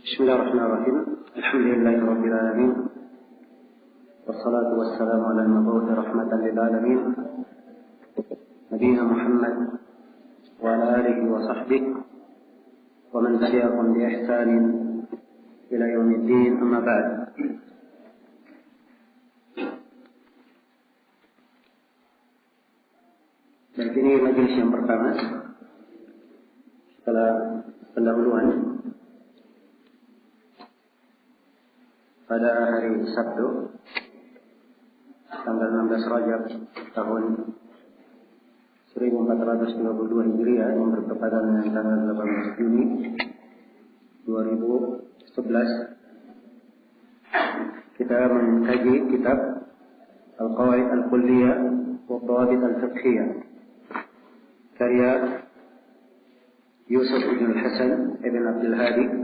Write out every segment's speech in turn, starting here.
بسم الله الرحمن الرحيم. الحمد لله رب العالمين، والصلاة والسلام على المبعوث رحمة للعالمين نبينا محمد وعلى آله وصحبه ومن تبعهم بإحسان إلى يوم الدين. أما بعد. Dan ini majelis yang pertama setelah pendahuluan pada hari Sabtu tanggal 16 Rajab tahun 1452 Hijriah yang bertepatan dengan tanggal 18 Juni 2011, kita mengkaji kitab Al-Qawaid Al-Kulliyah wa Dhawabit Al-Fiqhiyah karya Yusuf ibn Al-Hasan ibn Abdul Hadi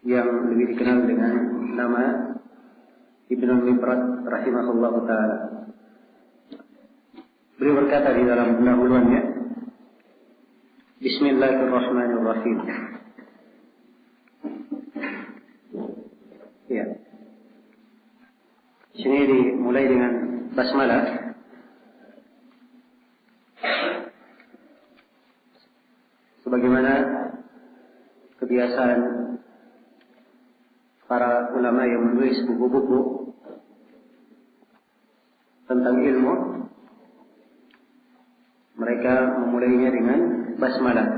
yang lebih dikenal dengan nama Ibnu Mifrad rahimahullah ta'ala. Beliau berkata di dalam pendahuluannya, Bismillahirrahmanirrahim. Ya. Sini dimulai dengan basmalah. Sebagaimana kebiasaan para ulama yang menulis buku-buku tentang ilmu, mereka memulainya dengan basmalah.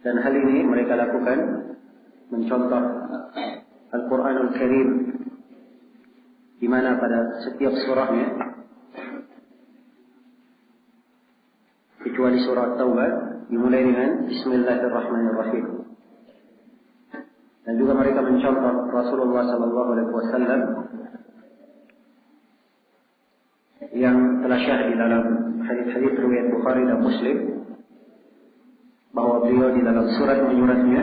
Dan hal ini mereka lakukan mencontoh Al-Quranul Karim, di mana pada setiap surahnya, kecuali surah Taubah, dimulai dengan Bismillahirrahmanirrahim. Dan juga mereka mencontoh Rasulullah SAW yang telah syahid di dalam hadis-hadis riwayat Bukhari dan Muslim bahwa beliau di dalam surat-menyuratnya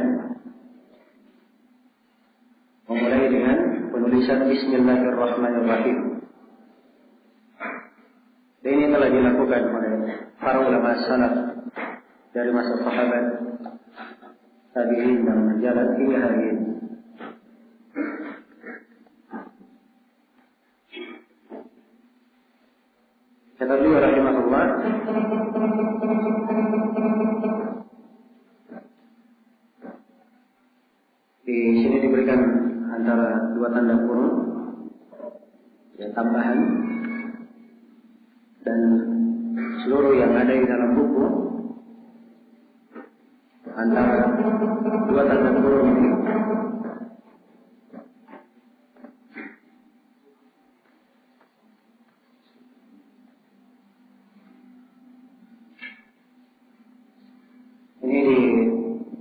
memulai dengan penulisan Bismillahirrahmanirrahim. Dan ini telah dilakukan oleh para ulama salaf dari masa sahabat, tabi'in dan berjalan hingga hari ini. Kata beliau rahimahullah, di sini diberikan antara dua tanda kurung, ya, tambahan, dan seluruh yang ada di dalam buku antara dua tanda kurung ini di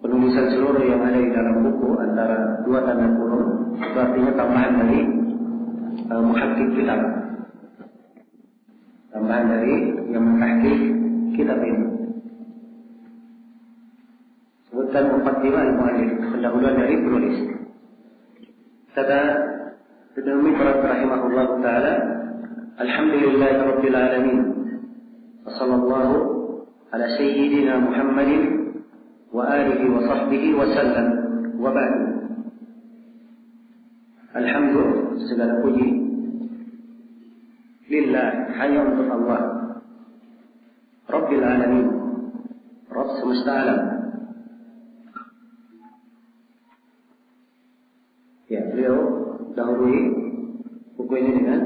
penulisan seluruh yang ada di dalam buku antara dua tanda kurung, itu artinya tambahan dari muhakkik kitab, tambahan dari yang mentahqiq kitab ini. Sebutkan muqaddimah al-mu'allif, pendahuluan dari penulis. Kata Ibnu Mifrad rahimahullah ta'ala, Alhamdulillahi rabbil alamin, wa sallallahu ala sayyidina Muhammadin wa alihi wa sahbihi wa sallam, wa ba'du. Alhamdulillah, segala puji lillah, hanya untuk Allah, rabbil alamin, Rabb semesta alam. Ya, beliau dahului buku ini dengan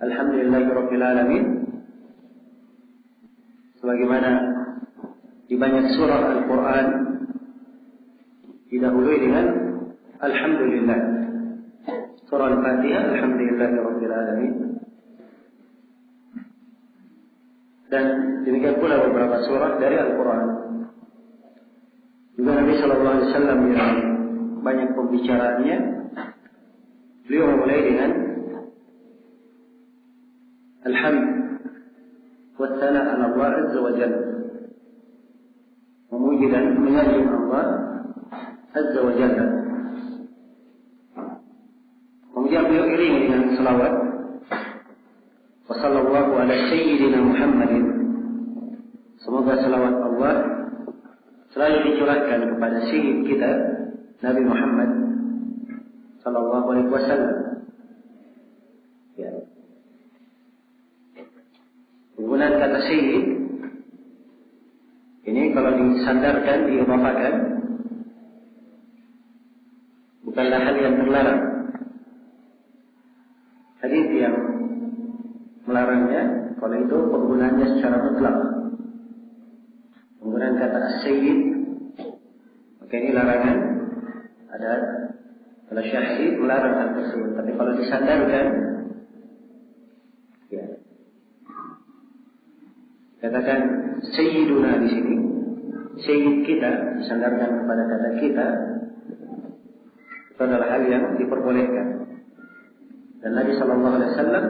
Alhamdulillahirabbil alamin, sebagaimana di banyak surah Al-Quran didahului dengan Alhamdulillah. Surah Al-Fatihah, Alhamdulillahirabbil alamin. Dan demikian pula beberapa surah dari Al-Quran. Juga Nabi SAW yang banyak pembicaraannya, beliau memulai dengan Alhamd wa tsana ala Allah azza wa jalla, memuji dan menyanjung Allah azza wa jalla. Kemudian beliau iringi dengan selawat Wa sallallahu ala sayyidina Muhammadin. Semoga salawat Allah selalu dicurahkan kepada sayyid kita Nabi Muhammad sallallahu alaihi wasallam. Ya. Penggunaan kata sayyid ini kalau disandarkan, diidhafakan, bukanlah hal yang terlarang. Hadis yang melarangnya, kalau itu penggunaannya secara mutlak. Penggunaan kata as-sayyid, maka ini larangan. Ada kalau syahid melarang hal tersebut. Tapi kalau disandarkan, ya, katakan sayyiduna di sini, sayyid kita disandarkan kepada kata kita, itu adalah hal yang diperbolehkan. Dan Nabi Sallallahu Alaihi Wasallam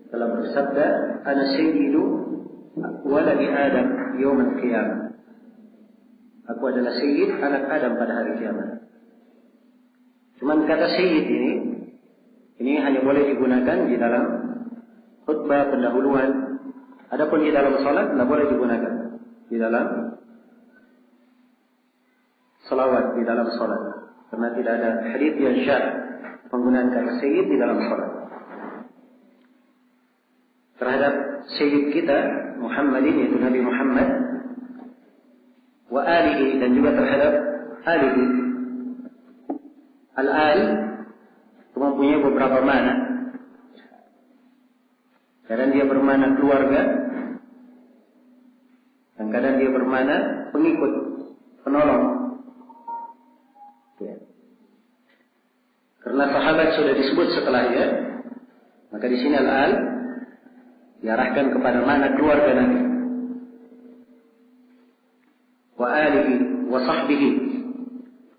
telah bersabda, "Ana sayyidu waladi Adam yaum al-qiyamah." Aku adalah sayyid anak Adam pada hari kiamat. Cuman kata sayyid ini hanya boleh digunakan di dalam khutbah pendahuluan. Adapun di dalam salat tidak boleh digunakan. Di dalam salawat, di dalam salat. Karena tidak ada hadits yang syar'i penggunaan kata sayyid di dalam salat. Terhadap sayyid kita Muhammadin, yaitu Nabi Muhammad, wa alihi, dan juga terhadap alihi. Al-al itu mempunyai beberapa makna. Kadang dia bermakna keluarga, dan kadang dia bermakna pengikut, penolong. Ya. Karena sahabat sudah disebut setelahnya, maka di sini al-al diarahkan kepada makna keluarga Nabi. Wa alihi wa sahbihi,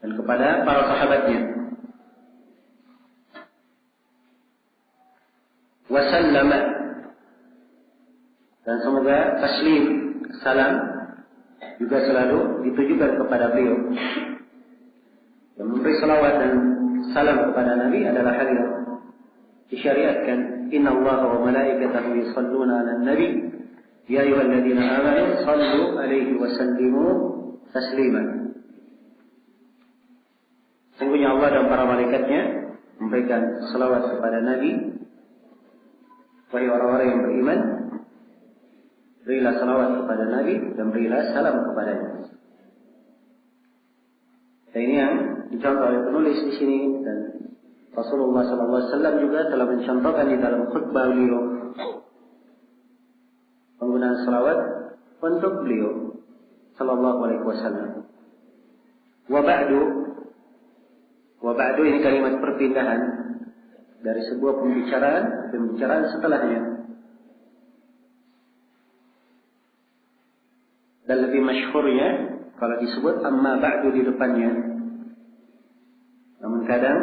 dan kepada para sahabatnya. Wa sallama, dan semoga taslim, salam juga selalu ditujukan kepada beliau. Yang memberi salawat dan salam kepada Nabi adalah hal yang disyariatkan. Inna Allah wa malaikatahu yusalluna 'alan nabi ya ayyuhalladzina amanu sallu 'alaihi wa sallimu taslima. Sungguhnya Allah dan para malaikatnya memberikan salawat kepada Nabi. Wahai orang-orang yang beriman, berilah salawat kepada Nabi dan berilah salam kepadanya. Dan ini yang dicontoh oleh penulis di sini, dan Rasulullah SAW juga telah mencontohkan di dalam khutbah beliau penggunaan salawat untuk beliau Sallallahu Alaihi Wasallam. Wa ba'du ini kalimat perpindahan dari sebuah pembicaraan setelahnya. Dan lebih masyhurnya kalau disebut amma ba'du di depannya. Namun kadang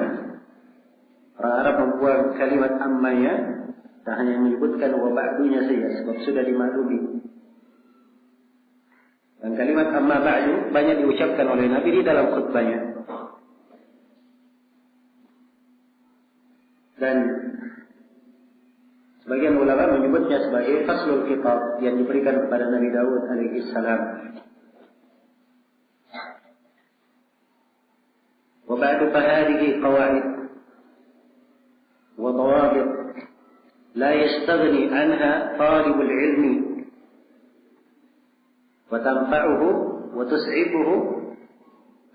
orang Arab membuang kalimat ammanya, tak hanya menyebutkan wa ba'dunya saja, sebab sudah dimaklumi. Dan kalimat amma ba'du banyak diucapkan oleh Nabi di dalam khutbahnya. Dan sebagian ulama menyebutnya sebagai faslul khitab yang diberikan kepada Nabi Daud alaihi salam. Wa ba'du fahadihi qawaid wa dawabit la yastaghni anha talibul ilmi wa tanfa'uhu wa tus'ibuhu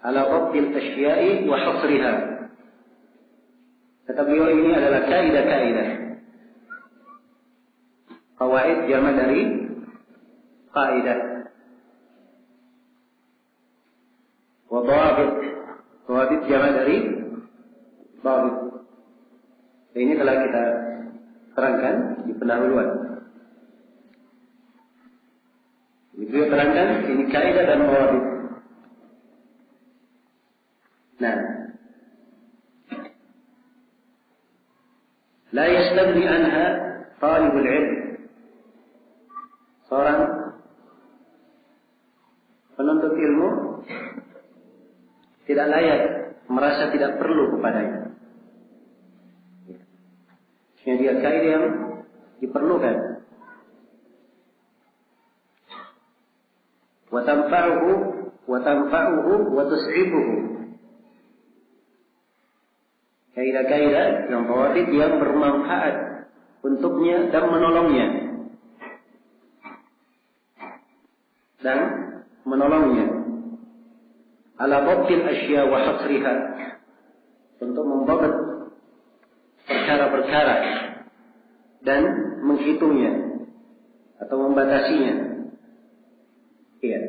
ala dhabtil asya'i wa hasriha. Kata beliau, ini adalah kaidah-kaidah. Qawaid jamak dari kaidah. Wa dhabit, dhabit jamak dari dhabit. Ini telah kita terangkan di pendahuluan. Beliau terangkan ini kaidah dan dhabit. Nah, la yastaghni anha talibul ilm. Seorang penuntut ilmu tidak layak, merasa tidak perlu kepadanya. Dia kaidah yang diperlukan. Wa tanfa'uhu wa tus'ibuhu. Kaidah-kaidah yang dhawabit yang bermanfaat untuknya dan menolongnya. Ala dhabtil asya wa hasriha, untuk membabat perkara-perkara dan menghitungnya atau membatasinya. Iya.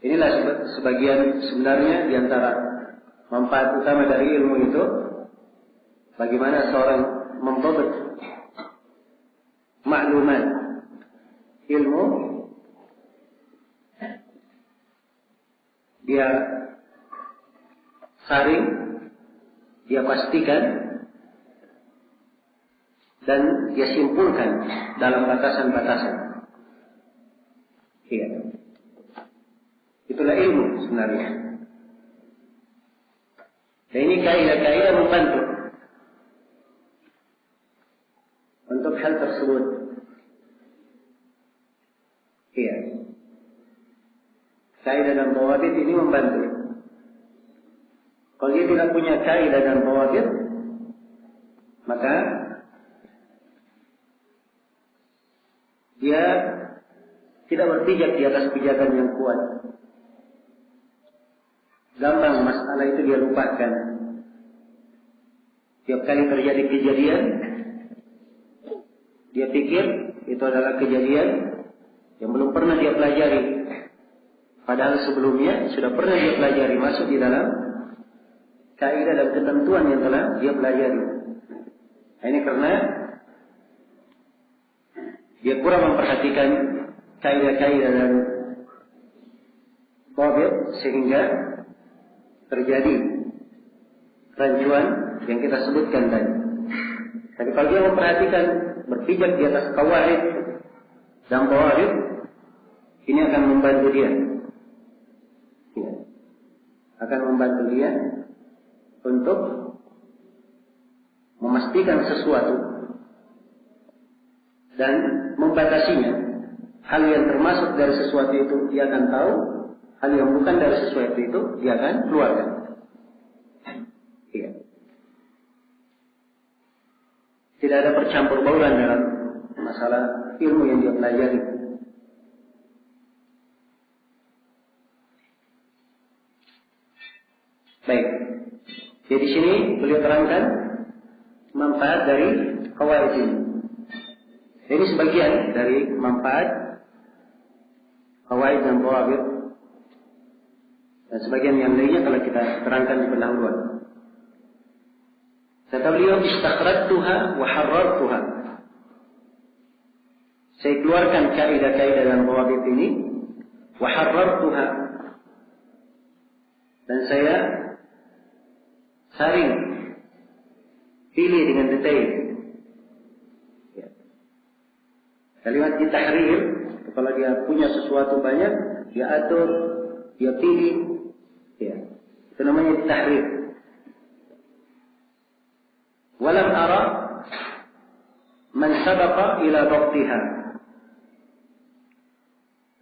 Inilah sebagian sebenarnya di antara manfaat utama dari ilmu itu, bagaimana seorang membabat maklumat ilmu, dia saring, dia pastikan, dan dia simpulkan dalam batasan-batasan. Iya. Itulah ilmu sebenarnya. Dan ini kaidah-kaidah membantu untuk hal tersebut. Iya. Kaidah dan dhawabit ini membantu. Kalau dia tidak punya kaidah dan dhawabit, maka dia tidak berpijak di atas pijakan yang kuat. Gampang masalah itu dia lupakan. Tiap kali terjadi kejadian, dia pikir itu adalah kejadian yang belum pernah dia pelajari. Padahal sebelumnya sudah pernah dia pelajari, masuk di dalam kaidah dan ketentuan yang telah dia pelajari. Ini karena dia kurang memperhatikan kaidah-kaidah dan dhawabit, sehingga terjadi rancuan yang kita sebutkan tadi. Tapi kalau dia memperhatikan, berpijak di atas qawaid dan dhawabit, ini akan membantu dia. Akan membantu dia untuk memastikan sesuatu dan membatasinya. Hal yang termasuk dari sesuatu itu dia akan tahu, hal yang bukan dari sesuatu itu dia akan keluarkan. Iya. Tidak ada percampur bauran dalam masalah ilmu yang dia pelajari. Baik. Jadi di sini beliau terangkan manfaat dari qawaid ini. Ini sebagian dari manfaat qawaid dan dhawabit, dan sebagian yang lainnya telah kita terangkan di pendahuluan. Kata beliau, istakhrajtuha wa harrartuha. Saya keluarkan kaidah-kaidah dan dhawabit ini, wa harrartuha, dan saya saring, pilih dengan detail. Ya. Kalimat ditahrir, kalau dia punya sesuatu banyak, dia atur, dia pilih, ya. Itu namanya ditahrir. Walam ara man sabaqa ila dhabtiha.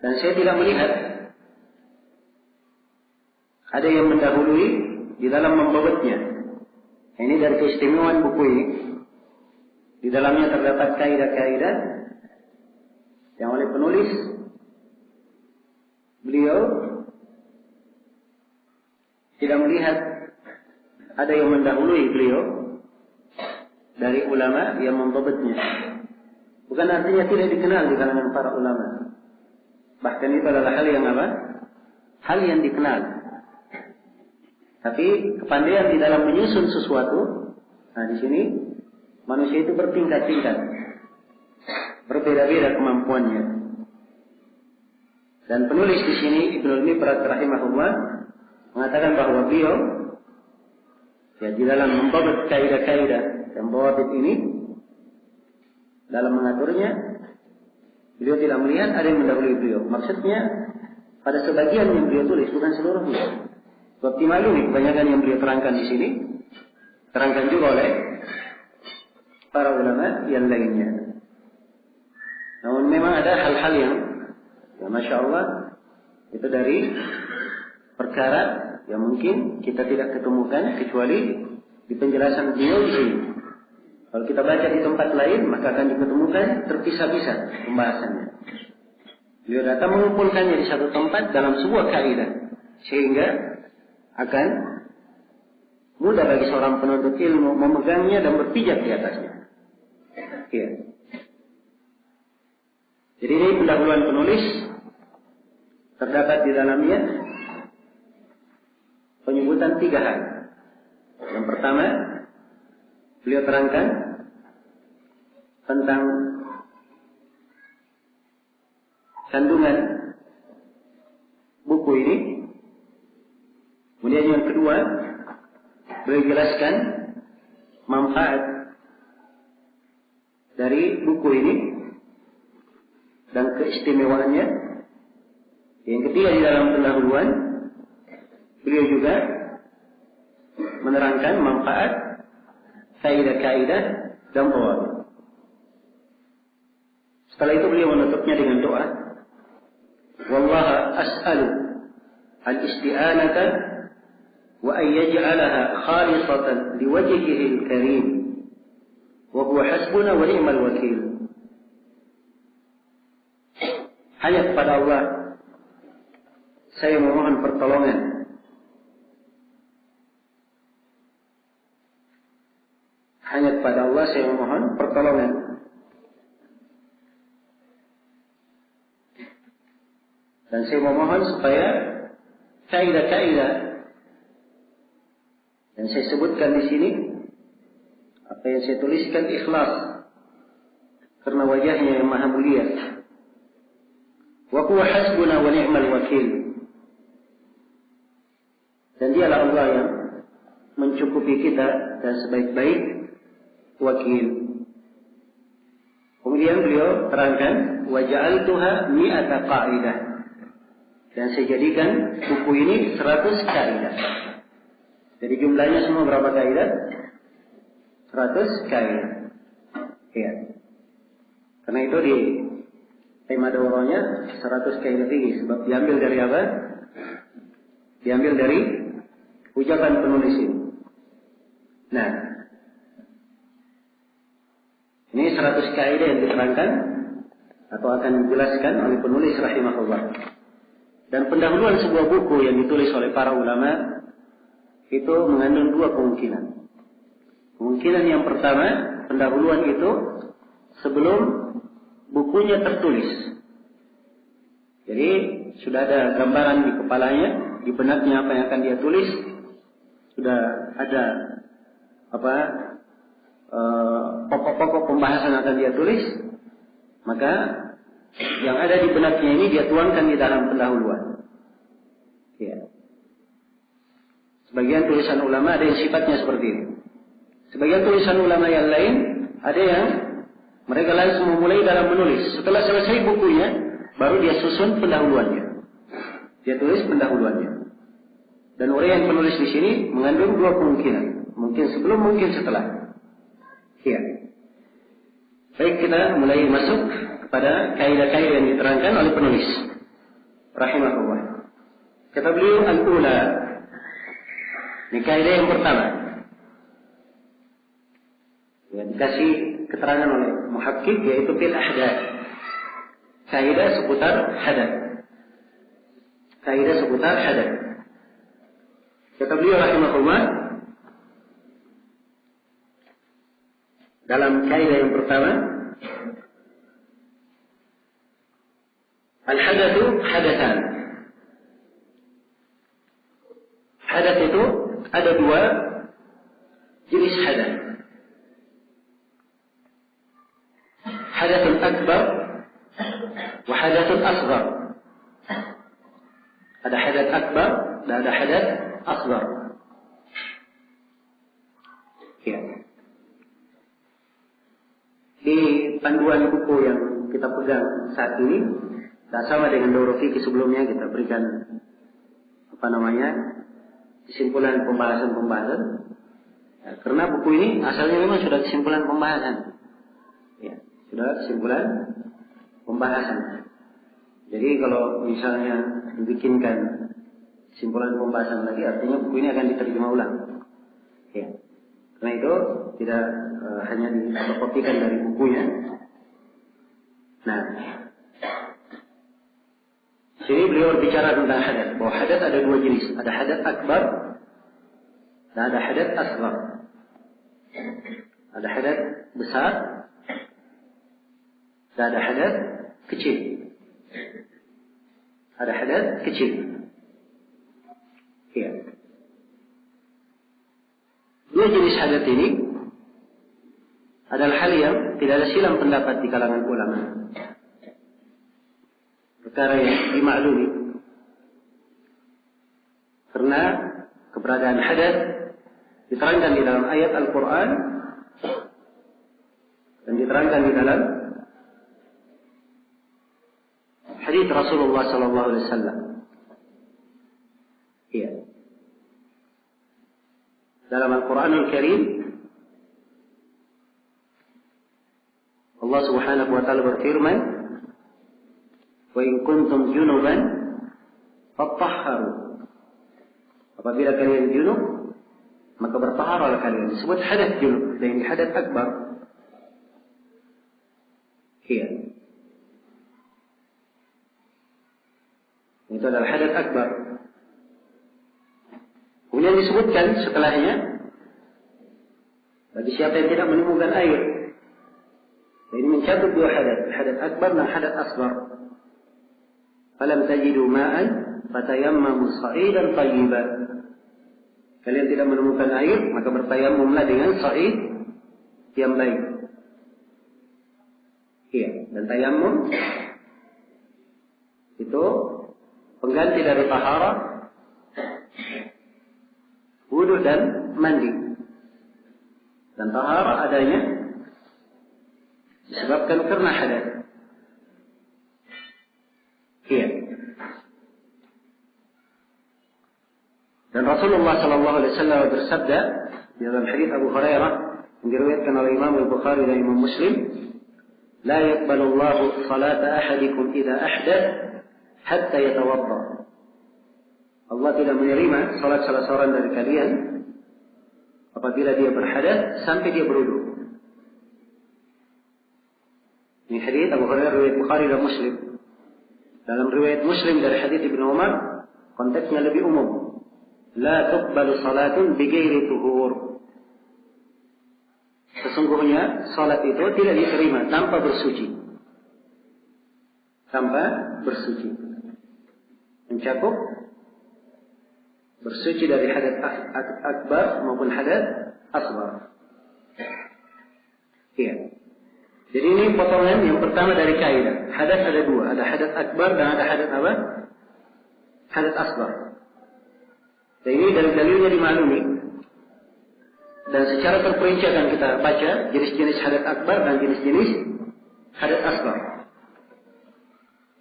Dan saya tidak melihat ada yang mendahului di dalam membabatnya. Ini dari keistimewaan buku ini. Di dalamnya terdapat kaidah-kaidah yang oleh penulis beliau tidak melihat ada yang mendahului beliau dari ulama yang membabatnya. Bukan artinya tidak dikenal di kalangan para ulama. Bahkan itu adalah hal yang apa? Hal yang dikenal. Tapi kepandaian di dalam menyusun sesuatu, nah di sini manusia itu bertingkat-tingkat, berbeda-beda kemampuannya. Dan penulis di sini Ibnu Al-Mifrad rahimahullah mengatakan bahwa beliau ya di dalam membabat kaidah-kaidah dan dhawabit ini, dalam mengaturnya, beliau tidak melihat ada yang mendahului beliau. Maksudnya pada sebagian yang beliau tulis, bukan seluruhnya. Sebab ini kebanyakan yang beliau terangkan di sini terangkan juga oleh para ulama yang lainnya. Namun memang ada hal-hal yang ya Masya Allah itu dari perkara yang mungkin kita tidak ketemukan kecuali di penjelasan beliau di sini. Kalau kita baca di tempat lain maka akan diketemukan terpisah-pisah pembahasannya. Beliau datang mengumpulkannya di satu tempat dalam sebuah kaidah sehingga akan mudah bagi seorang penuntut ilmu memegangnya dan berpijak di atasnya. Ya. Jadi ini pendahuluan penulis terdapat di dalamnya penyebutan 3 hal. Yang pertama, beliau terangkan tentang kandungan buku ini. Kemudian yang kedua, beliau jelaskan manfaat dari buku ini dan keistimewaannya. Yang ketiga, di dalam pendahuluan beliau juga menerangkan manfaat, kaidah-kaidah dan qawaid. Setelah itu beliau menutupnya dengan doa, "Wallaha as'alu al-isti'anata wa an yaj'alaha khalisatan liwajhihi al-karim wa huwa hasbuna wa ni'mal wakil." Hanya kepada Allah saya memohon pertolongan. Hanya kepada Allah saya memohon pertolongan. Dan saya memohon supaya kaidah-kaidah yang saya sebutkan di sini, apa yang saya tuliskan ikhlas karena wajahnya yang maha mulia. Wa huwa hasbuna wa ni'mal wakil. Dan dialah Allah yang mencukupi kita dan sebaik-baik wakil. Kemudian beliau terangkan, wa ja'altuha mi'ata qa'idah. Dan saya jadikan buku ini 100 kaidah. Jadi jumlahnya semua berapa kaidah? 100 kaidah. Ya. Karena itu di tema daurahnya 100 kaidah tinggi. Sebab diambil dari apa? Diambil dari ucapan penulis ini. Nah, ini 100 kaidah yang diterangkan atau akan dijelaskan oleh penulis rahimahullah. Dan pendahuluan sebuah buku yang ditulis oleh para ulama itu mengandung 2 kemungkinan. Kemungkinan yang pertama, pendahuluan itu sebelum bukunya tertulis. Jadi sudah ada gambaran di kepalanya, di benaknya apa yang akan dia tulis, sudah ada pokok-pokok pembahasan yang akan dia tulis, maka yang ada di benaknya ini dia tuangkan di dalam pendahuluan. Ya. Sebagian tulisan ulama ada yang sifatnya seperti ini. Sebagian tulisan ulama yang lain ada yang mereka langsung memulai dalam menulis. Setelah selesai bukunya, baru dia susun pendahuluannya. Dia tulis pendahuluannya. Dan uraian penulis di sini mengandung 2 kemungkinan. Mungkin sebelum, mungkin setelah. Ya. Baik, kita mulai masuk kepada kaidah-kaidah yang diterangkan oleh penulis rahimahullah. Kata beliau, al-ula. Ini kaidah yang pertama. Ya, dikasih keterangan oleh muhakkik, yaitu fil ahdath. Kaidah seputar hadath. Kaidah seputar hadath. Kata beliau rahimahullah, dalam kaidah yang pertama, al-hadatsu hadatsan. Hadath itu ada 2 jenis hadath. Hadathul akbar wa hadathul asghar. Ada hadath akbar dan ada hadath asghar. Ya. Di panduan buku yang kita pegang saat ini, tidak sama dengan daurah fikih sebelumnya, kita berikan kesimpulan pembahasan-pembahasan. Ya, karena buku ini asalnya memang sudah kesimpulan pembahasan. Ya, sudah kesimpulan pembahasan. Jadi kalau misalnya dibikinkan kesimpulan pembahasan lagi, artinya buku ini akan diterjemah ulang. Ya. Karena itu tidak hanya dikopikan dari bukunya. Nah, sini beliau berbicara tentang hadas. Bahwa hadas ada dua jenis. Ada hadas akbar dan ada hadas asghar. Ada hadas besar dan ada hadas kecil. Ada hadas kecil. Ya. Dua jenis hadas ini adalah hal yang tidak ada silang pendapat di kalangan ulama. Perkara yang dimaklumi. Karena keberadaan hadas diterangkan di dalam ayat Al-Quran dan diterangkan di dalam hadis Rasulullah SAW. Iya. Dalam Al-Quranul Karim Allah Subhanahu wa taala berfirman, "Wa in kuntum junuban fattahharu." Apabila kalian junub, maka bertaharlah kalian. Disebut hadas junub, dan ini hadas akbar. Iya. Itu adalah hadas akbar. Kemudian disebutkan setelahnya, bagi siapa yang tidak menemukan air. Ini mencakup dua hadas, hadas akbar dan hadas asghar. Falam tajidu ma'an fatayammamu sa'idan tayyiban. Kalian tidak menemukan air, maka bertayammumlah dengan sa'id yang baik. Iya, dan tayammum itu pengganti dari taharah, wudu dan mandi. Dan taharah adanya disebabkan karena hadas. Iya. Dan Rasulullah SAW bersabda di dalam hadis Abu Hurairah yang diriwayatkan oleh Imam Al-Bukhari dan Imam Muslim, "La yaqbalu Allahu salata ahadikum idza ahdath hatta yatawadda." Allah tidak menerima salat salah seorang dari kalian apabila dia berhadas sampai dia berwudu. Ini hadis Abu Hurairah riwayat Bukhari dan Muslim. Dalam riwayat Muslim dari hadis Ibnu Umar, konteksnya lebih umum. La tuqbalu salatun bighairi tuhur. Sesungguhnya salat itu tidak diterima tanpa bersuci. Tanpa bersuci. Mencakup bersuci dari hadas akbar maupun hadas asghar. Iya. Jadi ini potongan yang pertama dari kaidah. Hadas ada dua, ada hadas akbar dan ada hadas apa? Hadas asghar. Dan ini dari dalilnya dimaklumi. Dan secara terperinci akan kita baca jenis-jenis hadas akbar dan jenis-jenis hadas asghar.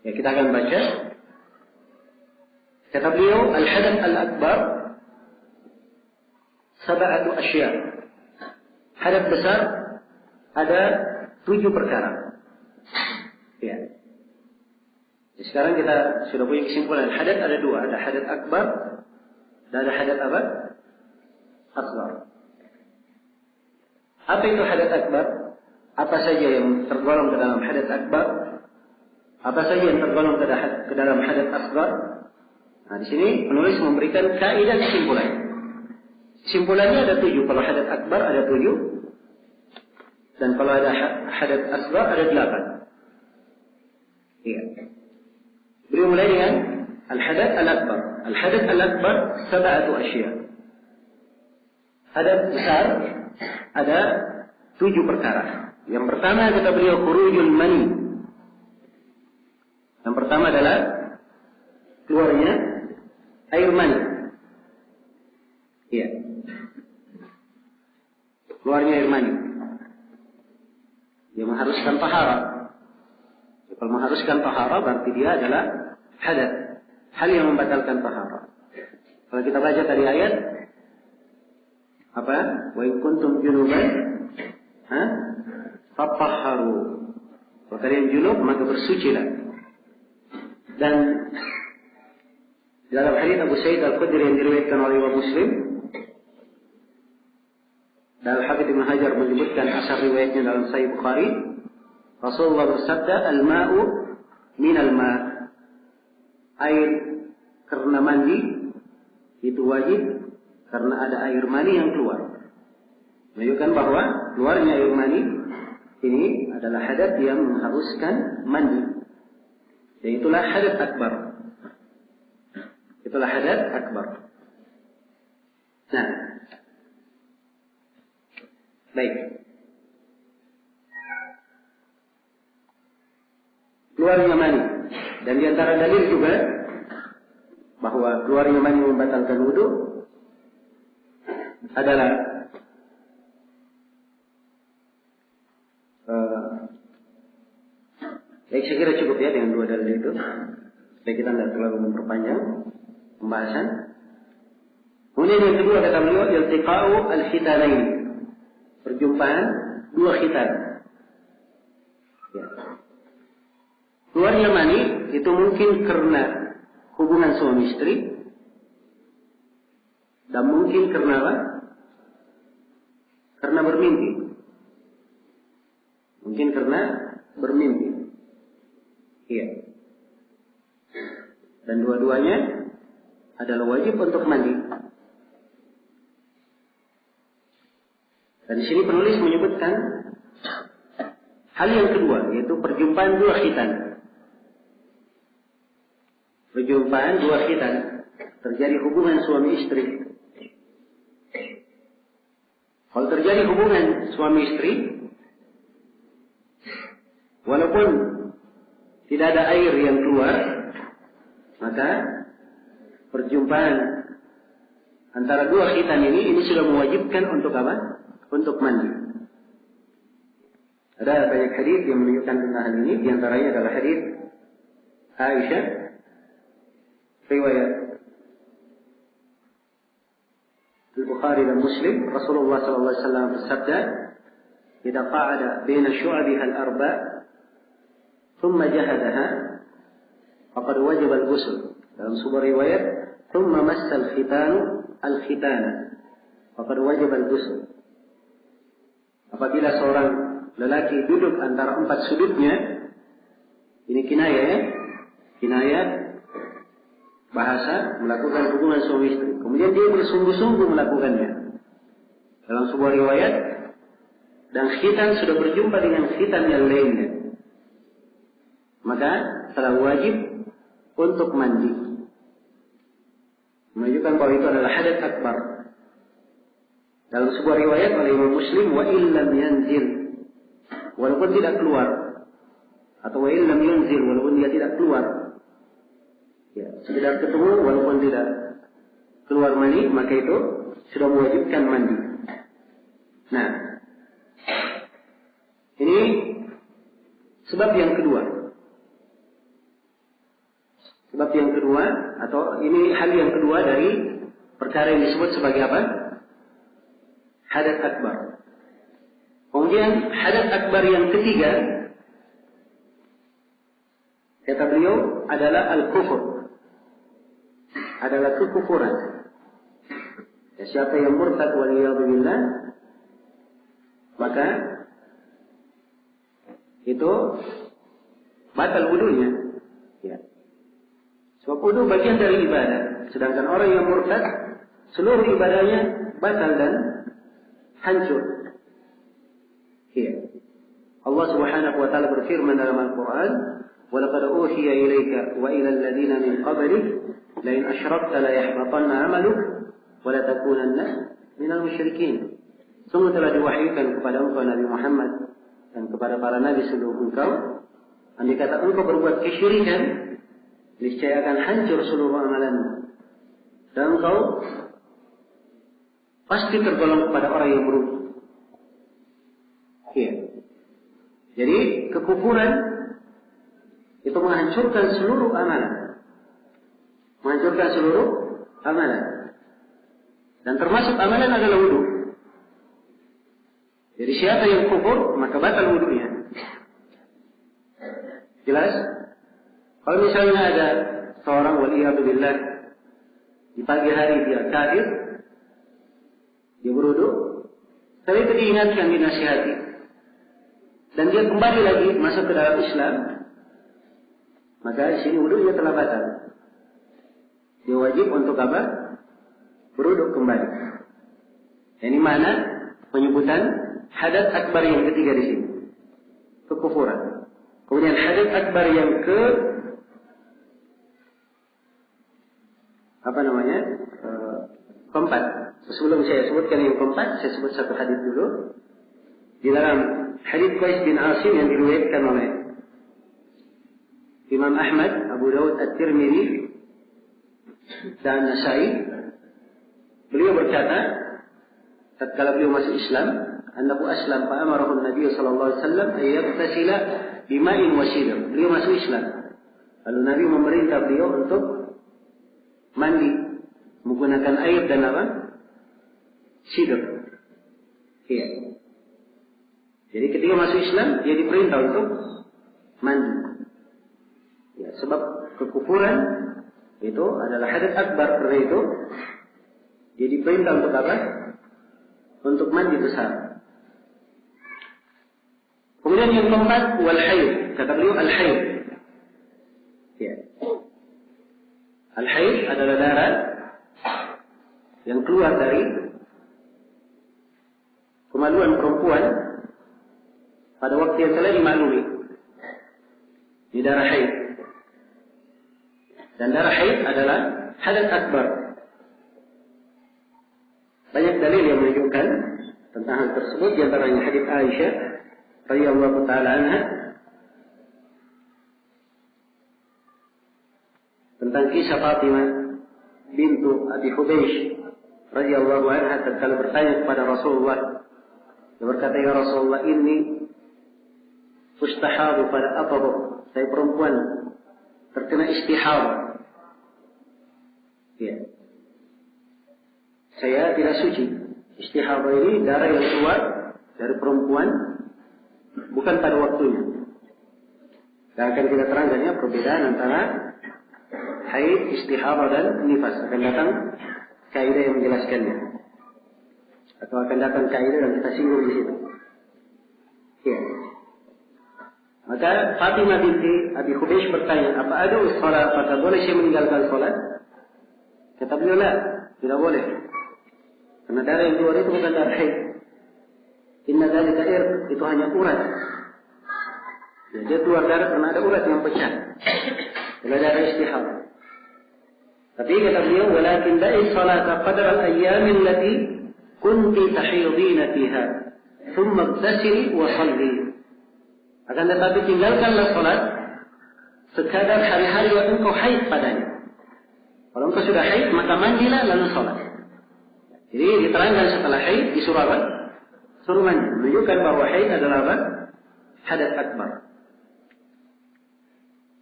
Ya, kita akan baca. Kata beliau, al-hadas al-akbar sab'atu asya'. Hadas besar ada 7 perkara. Ya. Sekarang kita sudah punya kesimpulan. Hadas ada 2, ada hadas akbar dan ada hadas apa? Asghar. Apa itu hadas akbar? Apa saja yang tergolong ke dalam hadas akbar? Apa saja yang tergolong ke dalam hadas asghar? Nah, di sini penulis memberikan kaidah kesimpulan. Kesimpulannya ada 7. Kalau hadas akbar ada 7. Dan kalau ada hadas asghar ada 8. Iya. Beliau mulai dengan al-hadas al-akbar. Al-hadas al-akbar sab'atu asya'. Hadas besar ada 7 perkara. Yang pertama kata beliau khurujul mani. Yang pertama adalah keluarnya air mani. Iya. Keluarnya air mani. Dia mengharuskan taharah. Kalau mengharuskan taharah berarti dia adalah hadas. Hal yang membatalkan taharah. Kalau kita baca tadi ayat, Apa? Wa in kuntum junuban fatahharu. Kalau kalian junub maka bersucilah. Dan dalam hadits Abu Sa'id Al-Khudri yang diriwayatkan oleh Imam Muslim, dan Al-Hafidz Ibnu Hajar menyebutkan asar riwayatnya dalam Sahih Bukhari, Rasulullah bersabda, "Al-ma'u minal ma'." Air karena mandi itu wajib karena ada air mani yang keluar. Menunjukkan bahwa keluarnya air mani ini adalah hadat yang mengharuskan mandi. Dan itulah hadat akbar. Itulah hadat akbar. Nah, baik. Keluarnya mani. Dan di antara dalil juga bahwa keluarnya mani membatalkan wudu adalah baik, saya kira cukup ya dengan dua dalil itu. Supaya kita tidak terlalu memperpanjang pembahasan. Kemudian yang kedua kata beliau, iltiqa'u al-khitanain. Perjumpaan dua khitan. Ya. Keluarnya mani itu mungkin karena hubungan suami istri dan mungkin karena apa? Karena bermimpi. Mungkin karena bermimpi. Iya. Dan dua-duanya adalah wajib untuk mandi. Dan di sini penulis menyebutkan hal yang kedua, yaitu perjumpaan dua khitan. Perjumpaan dua khitan, terjadi hubungan suami istri. Kalau terjadi hubungan suami istri, walaupun tidak ada air yang keluar, maka perjumpaan antara dua khitan ini sudah mewajibkan untuk apa? Untuk mandi. Ada banyak hadis yang menunjukkan tentang hal ini. Di antaranya adalah hadis Aisyah, riwayat Al-Bukhari dan Muslim. Rasulullah sallallahu alaihi wasallam bersabda, "Idza qa'ada baina syu'abiha al-arba' thumma jahadaha faqad wajaba al-ghusl." Dalam sebuah riwayat, "Thumma massa al-khitanu al-khitana faqad wajaba al-ghusl." Apabila seorang lelaki duduk antara empat sudutnya, ini kinayah ya, kinayah bahasa melakukan hubungan suami istri. Kemudian dia bersungguh-sungguh melakukannya. Dalam sebuah riwayat, dan khitan sudah berjumpa dengan khitan yang lainnya, maka telah wajib untuk mandi. Menunjukkan bahwa itu adalah hadat akbar. Dalam sebuah riwayat oleh Imam Muslim, wa illam yanzil, walaupun tidak keluar, atau wa illam yanzil, walaupun dia tidak keluar, ya, sekedar ketemu walaupun tidak keluar mani, maka itu sudah mewajibkan mandi. Nah, ini sebab yang kedua. Sebab yang kedua, atau ini hal yang kedua dari perkara yang disebut sebagai apa? Hadat akbar. Kemudian hadat akbar yang ketiga, kata beliau, adalah al-kufur. Adalah kekufuran. Ya, siapa yang murtad waliyadzubillah, maka itu batal wudunya. Ya. Sebab wudu bagian dari ibadah. Sedangkan orang yang murtad, seluruh ibadahnya batal dan hancur. Ya. Allah Subhanahu wa taala berfirman dalam Al-Qur'an, "Wa laqad uhiya ilayka wa ila alladziina min qablik la in asyrakta la yahbatanna 'amaluk wa la takunanna minal musyrikin." Sungguh telah diwahyukan kepada engkau Nabi Muhammad dan kepada para nabi sebelum engkau, andai kata engkau berbuat kesyirikan, niscaya akan hancur seluruh amalanmu dan engkau pasti tergolong kepada orang yang merugi. Iya. Jadi kekufuran itu menghancurkan seluruh amalan. Menghancurkan seluruh amalan. Dan termasuk amalan adalah wudu. Jadi siapa yang kufur, maka batal wudunya. Jelas? Kalau misalnya ada seorang waliyadzubillah di pagi hari dia kafir, dia berwudu, tapi itu diingatkan, dinasihati, dan dia kembali lagi masuk ke dalam Islam, maka di sini wudunya telah batal. Dia wajib untuk apa? Berwudu kembali. Ini mana penyebutan hadas akbar yang ketiga di sini, kekufuran. Kemudian hadas akbar yang keempat. Sebelum saya sebutkan yang keempat, saya sebut satu hadis dulu. Di dalam hadis Qais bin Asim yang diriwayatkan oleh Imam Ahmad, Abu Dawud, At-Tirmidzi dan Nasai, beliau berkata, tatkala beliau masuk Islam, annahu aslam fa amarahu an-nabiy sallallahu alaihi wasallam ay yaghtasila bima'in wa sidr. Beliau masuk Islam. Lalu Nabi memerintah beliau untuk mandi menggunakan air dan apa? Sidr. Iya. Jadi ketika masuk Islam, dia diperintah untuk mandi. Ya, sebab kekufuran itu adalah hadas akbar, karena itu dia diperintah untuk apa? Untuk mandi besar. Kemudian yang keempat, wal haid. Kata beliau al-haid. Ya. Al-haid adalah darah yang keluar dari kemaluan perempuan pada waktu yang telah dimaklumi. Ini darah haid. Dan darah haid adalah hadas akbar. Banyak dalil yang menunjukkan tentang hal tersebut, di antaranya hadis Aisyah radhiyallahu taala anha tentang kisah Fatimah bintu Abi Hubeish radhiyallahu anha tatkala bertanya kepada Rasulullah. Dia berkata, ya Rasulullah, inni ustahadu pada atadhu. Saya perempuan terkena istihad. Ya. Saya tidak suci. Istihadah ini darah yang keluar dari perempuan bukan pada waktunya. Dan akan kita terangkan ya perbedaan antara haid, istihadah dan nifas. Akan datang kaidah yang menjelaskannya. Atau akan datang kaidah dan kita singgung di situ. Ya. Maka Fatimah binti Abi Hubeish bertanya, apa ada salat? Apakah boleh saya meninggalkan salat? Kata beliau, la, tidak boleh. Karena darah yang keluar itu bukan darah haid. Inna dzalika irq, itu hanya urat. Ya, dia keluar darah karena ada urat yang pecah. Itulah darah istihad. Tapi kata beliau, walakin da'i salata qadra al-ayyam allati kunti tahidina fiha, thumma igtasili wa salli. Akan tetapi tinggalkanlah salat sekadar hari-hari yang engkau haid padanya. Kalau engkau sudah haid, maka mandilah lalu salat. Jadi diterangkan setelah haid disuruh apa? Suruh mandi. Menunjukkan bahwa haid adalah apa? Hadas akbar.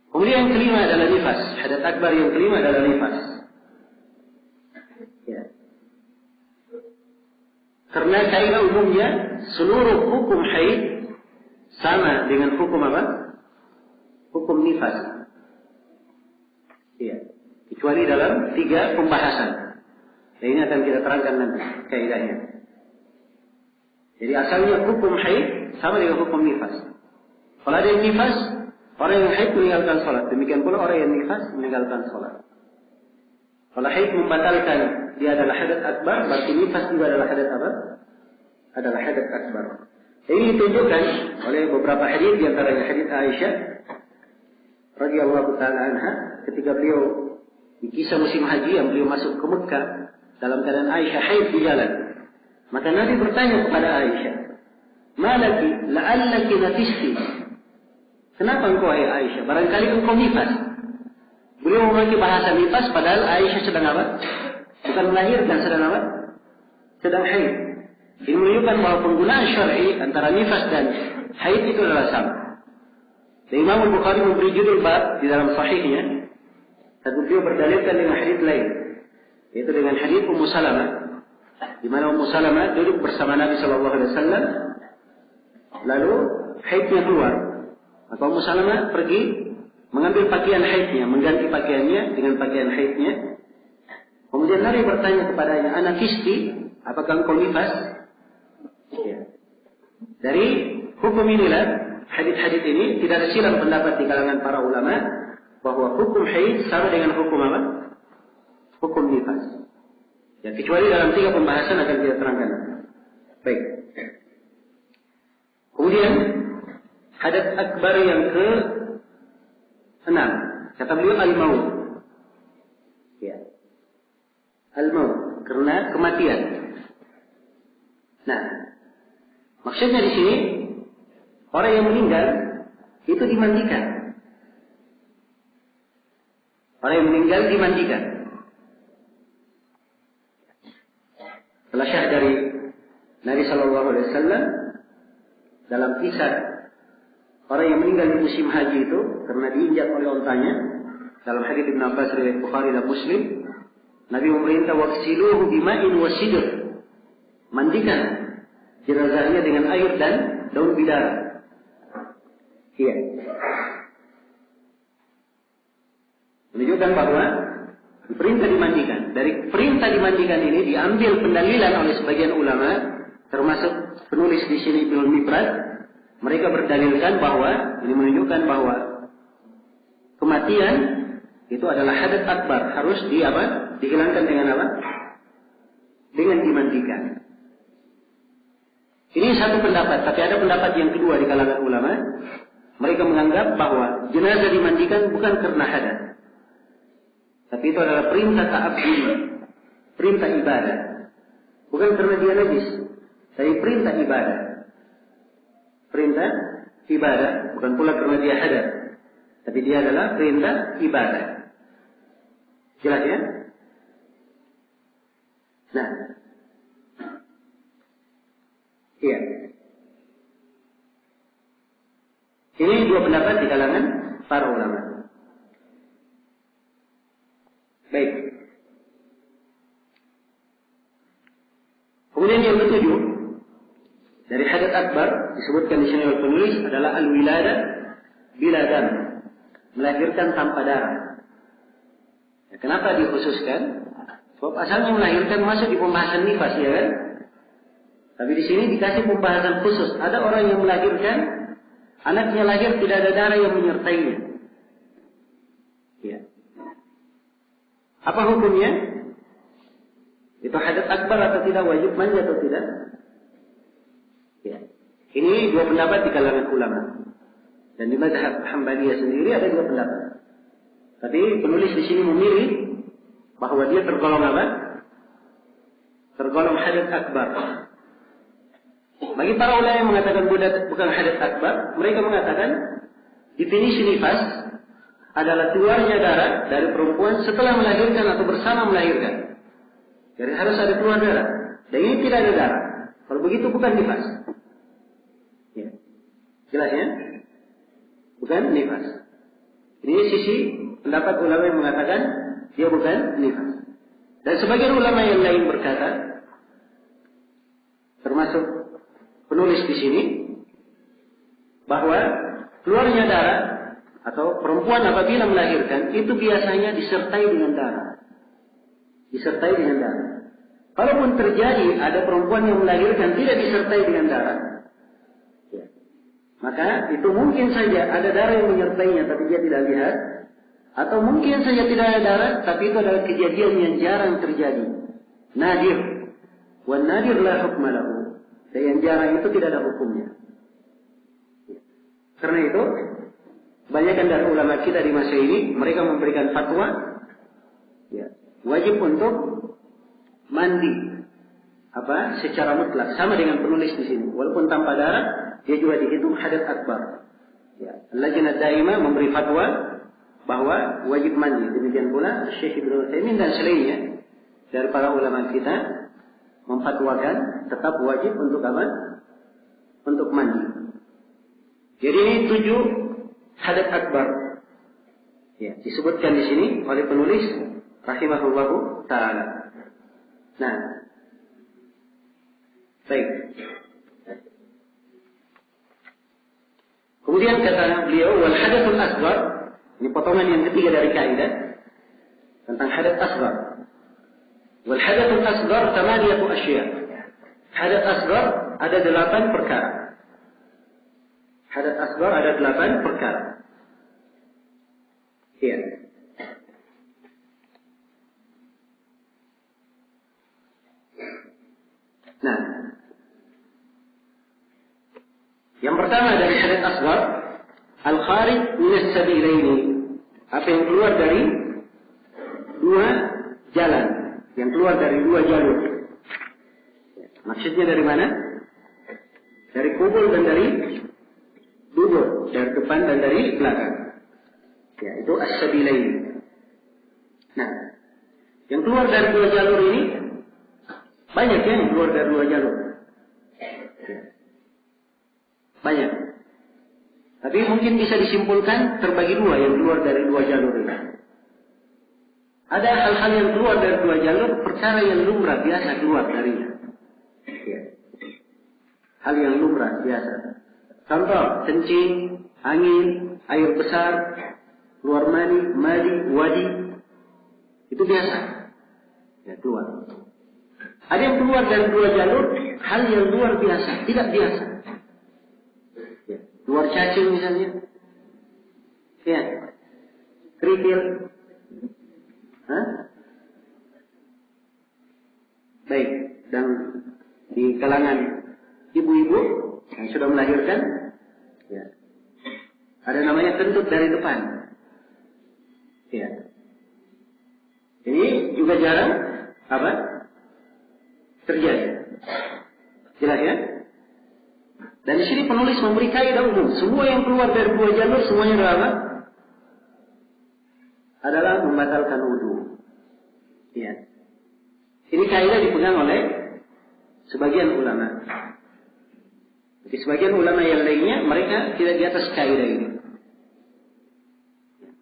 Kemudian yang kelima adalah nifas. Hadas akbar yang kelima adalah nifas. Ya. Karena kaidah umumnya seluruh hukum haid sama dengan hukum apa? Hukum nifas. Ya. Kecuali dalam 3 pembahasan. Dan ini akan kita terangkan nanti kaidahnya. Jadi asalnya hukum haid sama dengan hukum nifas. Kalau ada yang nifas, orang yang haid meninggalkan salat. Demikian pula orang yang nifas meninggalkan salat. Kalau haid membatalkan dia adalah hadas akbar, berarti nifas juga adalah hadas apa? Adalah hadas akbar. Ini ditunjukkan oleh beberapa hadis, di antaranya hadis Aisyah radhiyallahu taala anha ketika beliau di kisah musim haji yang beliau masuk ke Mekah dalam keadaan Aisyah haid di jalan. Maka Nabi bertanya kepada Aisyah, "Malaki la'allaki nafisti?" Kenapa engkau hai Aisyah? Barangkali engkau nifas. Beliau memakai bahasa nifas padahal Aisyah sedang apa? Bukan melahirkan, sedang apa? Sedang haid. Ini menunjukkan bahwa penggunaan syar'i antara nifas dan haid itu adalah sama. Dan Imam Bukhari memberi judul bab di dalam sahihnya. Tapi beliau berdalilkan dengan hadis lain, yaitu dengan hadis Ummu Salamah, di mana Ummu Salamah duduk bersama Nabi Shallallahu Alaihi Wasallam lalu haidnya keluar, maka Ummu Salamah pergi mengambil pakaian haidnya, mengganti pakaiannya dengan pakaian haidnya. Kemudian Nabi bertanya kepadanya, "Ana kisti, apakah engkau nifas?" Ya. Dari hukum inilah, hadis-hadis ini tidak ada silang pendapat di kalangan para ulama bahwa hukum haid sama dengan hukum apa? Hukum nifas. Ya, kecuali dalam 3 pembahasan akan kita terangkan. Baik. Kemudian hadas akbar yang ke-6, kata beliau al-maut. Ya. Al-maut, karena kematian. Nah, maksudnya di sini orang yang meninggal itu dimandikan. Orang yang meninggal dimandikan. Telah syah dari Nabi Shallallahu Alaihi Wasallam dalam kisah orang yang meninggal di musim haji itu karena diinjak oleh ontanya, dalam hadits Ibnu Abbas riwayat Bukhari dan Muslim, Nabi memerintah waghsiluhu bima'in wasidr, mandikan jenazahnya dengan air dan daun bidara. Iya. Menunjukkan bahwa perintah dimandikan. Dari perintah dimandikan ini diambil pendalilan oleh sebagian ulama, termasuk penulis di sini Ibnu Mibrad. Mereka berdalilkan bahwa ini menunjukkan bahwa kematian itu adalah hadas akbar, harus dihilangkan dengan apa? Dengan dimandikan. Ini satu pendapat, tapi ada pendapat yang kedua di kalangan ulama. Mereka menganggap bahwa jenazah dimandikan bukan karena hadas, tapi itu adalah perintah ta'abbud, perintah ibadah. Bukan karena dia najis, tapi perintah ibadah. Perintah ibadah, bukan pula karena dia hadas, tapi dia adalah perintah ibadah. Jelas ya? Nah, iya. Ini 2 pendapat di kalangan para ulama. Baik. Kemudian yang ke-7 dari hadas akbar disebutkan di sini oleh penulis adalah al-wiladah bila dam, melahirkan tanpa darah. Ya, kenapa dikhususkan? Sebab asalnya melahirkan masuk di pembahasan nifas, ya kan? Tapi di sini dikasih pembahasan khusus. Ada orang yang melahirkan, anaknya lahir tidak ada darah yang menyertainya. Ya. Apa hukumnya? Itu hadas akbar atau tidak, wajib mandi atau tidak? Ya. Ini 2 pendapat di kalangan ulama. Dan di mazhab Hanbaliyah sendiri ada 2 pendapat. Tapi penulis di sini memilih bahwa dia tergolong apa? Tergolong hadas akbar. Bagi para ulama yang mengatakan bukan hadas akbar, mereka mengatakan definisi nifas adalah keluarnya darah dari perempuan setelah melahirkan atau bersama melahirkan. Jadi harus ada keluar darah. Dan ini tidak ada darah. Kalau begitu bukan nifas. Ya. Jelas ya? Bukan nifas. Ini sisi pendapat ulama yang mengatakan dia bukan nifas. Dan sebagian ulama yang lain berkata, termasuk penulis di sini, bahwa keluarnya darah atau perempuan apabila melahirkan itu biasanya disertai dengan darah. Disertai dengan darah. Kalaupun terjadi ada perempuan yang melahirkan tidak disertai dengan darah, ya, maka itu mungkin saja ada darah yang menyertainya tapi dia tidak lihat, atau mungkin saja tidak ada darah tapi itu adalah kejadian yang jarang terjadi, nadir. Wan nadir la hukma lahu. Dan yang jarang itu tidak ada hukumnya. Karena itu kebanyakan dari ulama kita di masa ini mereka memberikan fatwa, ya, wajib untuk mandi secara mutlak, sama dengan penulis di sini. Walaupun tanpa darah, dia juga dihitung hadas akbar. Ya, Lajnah Daimah memberi fatwa bahwa wajib mandi. Demikian pula Syekh Ibnu Utsaimin dan selainnya dari para ulama kita memfatwakan tetap wajib untuk apa? Untuk mandi. Jadi ini 7 hadas akbar. Ya, disebutkan di sini oleh penulis rahimahullahu taala. Nah, baik. Kemudian kata beliau, wal hadatsul asghar, ini potongan yang ketiga dari kaidah tentang hadas asghar. Wal hadatsul asghar thamaniyatu asya'. Hadas asghar ada 8 perkara. Hadas asghar ada 8 perkara. Iya. Nah, yang pertama dari hadas asghar, al-kharij min as-sabilaini. Apa yang keluar dari dua jalan, yang keluar dari dua jalur. Maksudnya dari mana? Dari kubul dan dari dubur, dari depan dan dari belakang. Ya, itu as-sabilaini. Nah, yang keluar dari dua jalur ini banyak ya, yang keluar dari dua jalur. Banyak. Tapi mungkin bisa disimpulkan terbagi dua yang keluar dari dua jalur ini. Ada hal-hal yang keluar dari dua jalur, perkara yang lumrah biasa keluar darinya. Ya. Hal yang lumrah biasa. Contoh, kencing, angin, air besar, keluar madi, wadi. Itu biasa. Ya, keluar. Ada yang keluar dari dua jalur, hal yang luar biasa, tidak biasa. Ya. Luar cacing misalnya. Ya. Kerikil. Hah? Baik. Dan di kalangan ibu-ibu yang sudah melahirkan, ya, ada namanya kentut dari depan. Ya. Ini juga jarang apa? Terjadi. Jelas ya? Dan di sini penulis memberi kaidah umum. Semua yang keluar dari dua jalur semuanya adalah apa? Adalah membatalkan wudu. Ya. Ini kaidah dipegang oleh sebagian ulama. Tapi sebagian ulama yang lainnya mereka tidak di atas kaidah ini.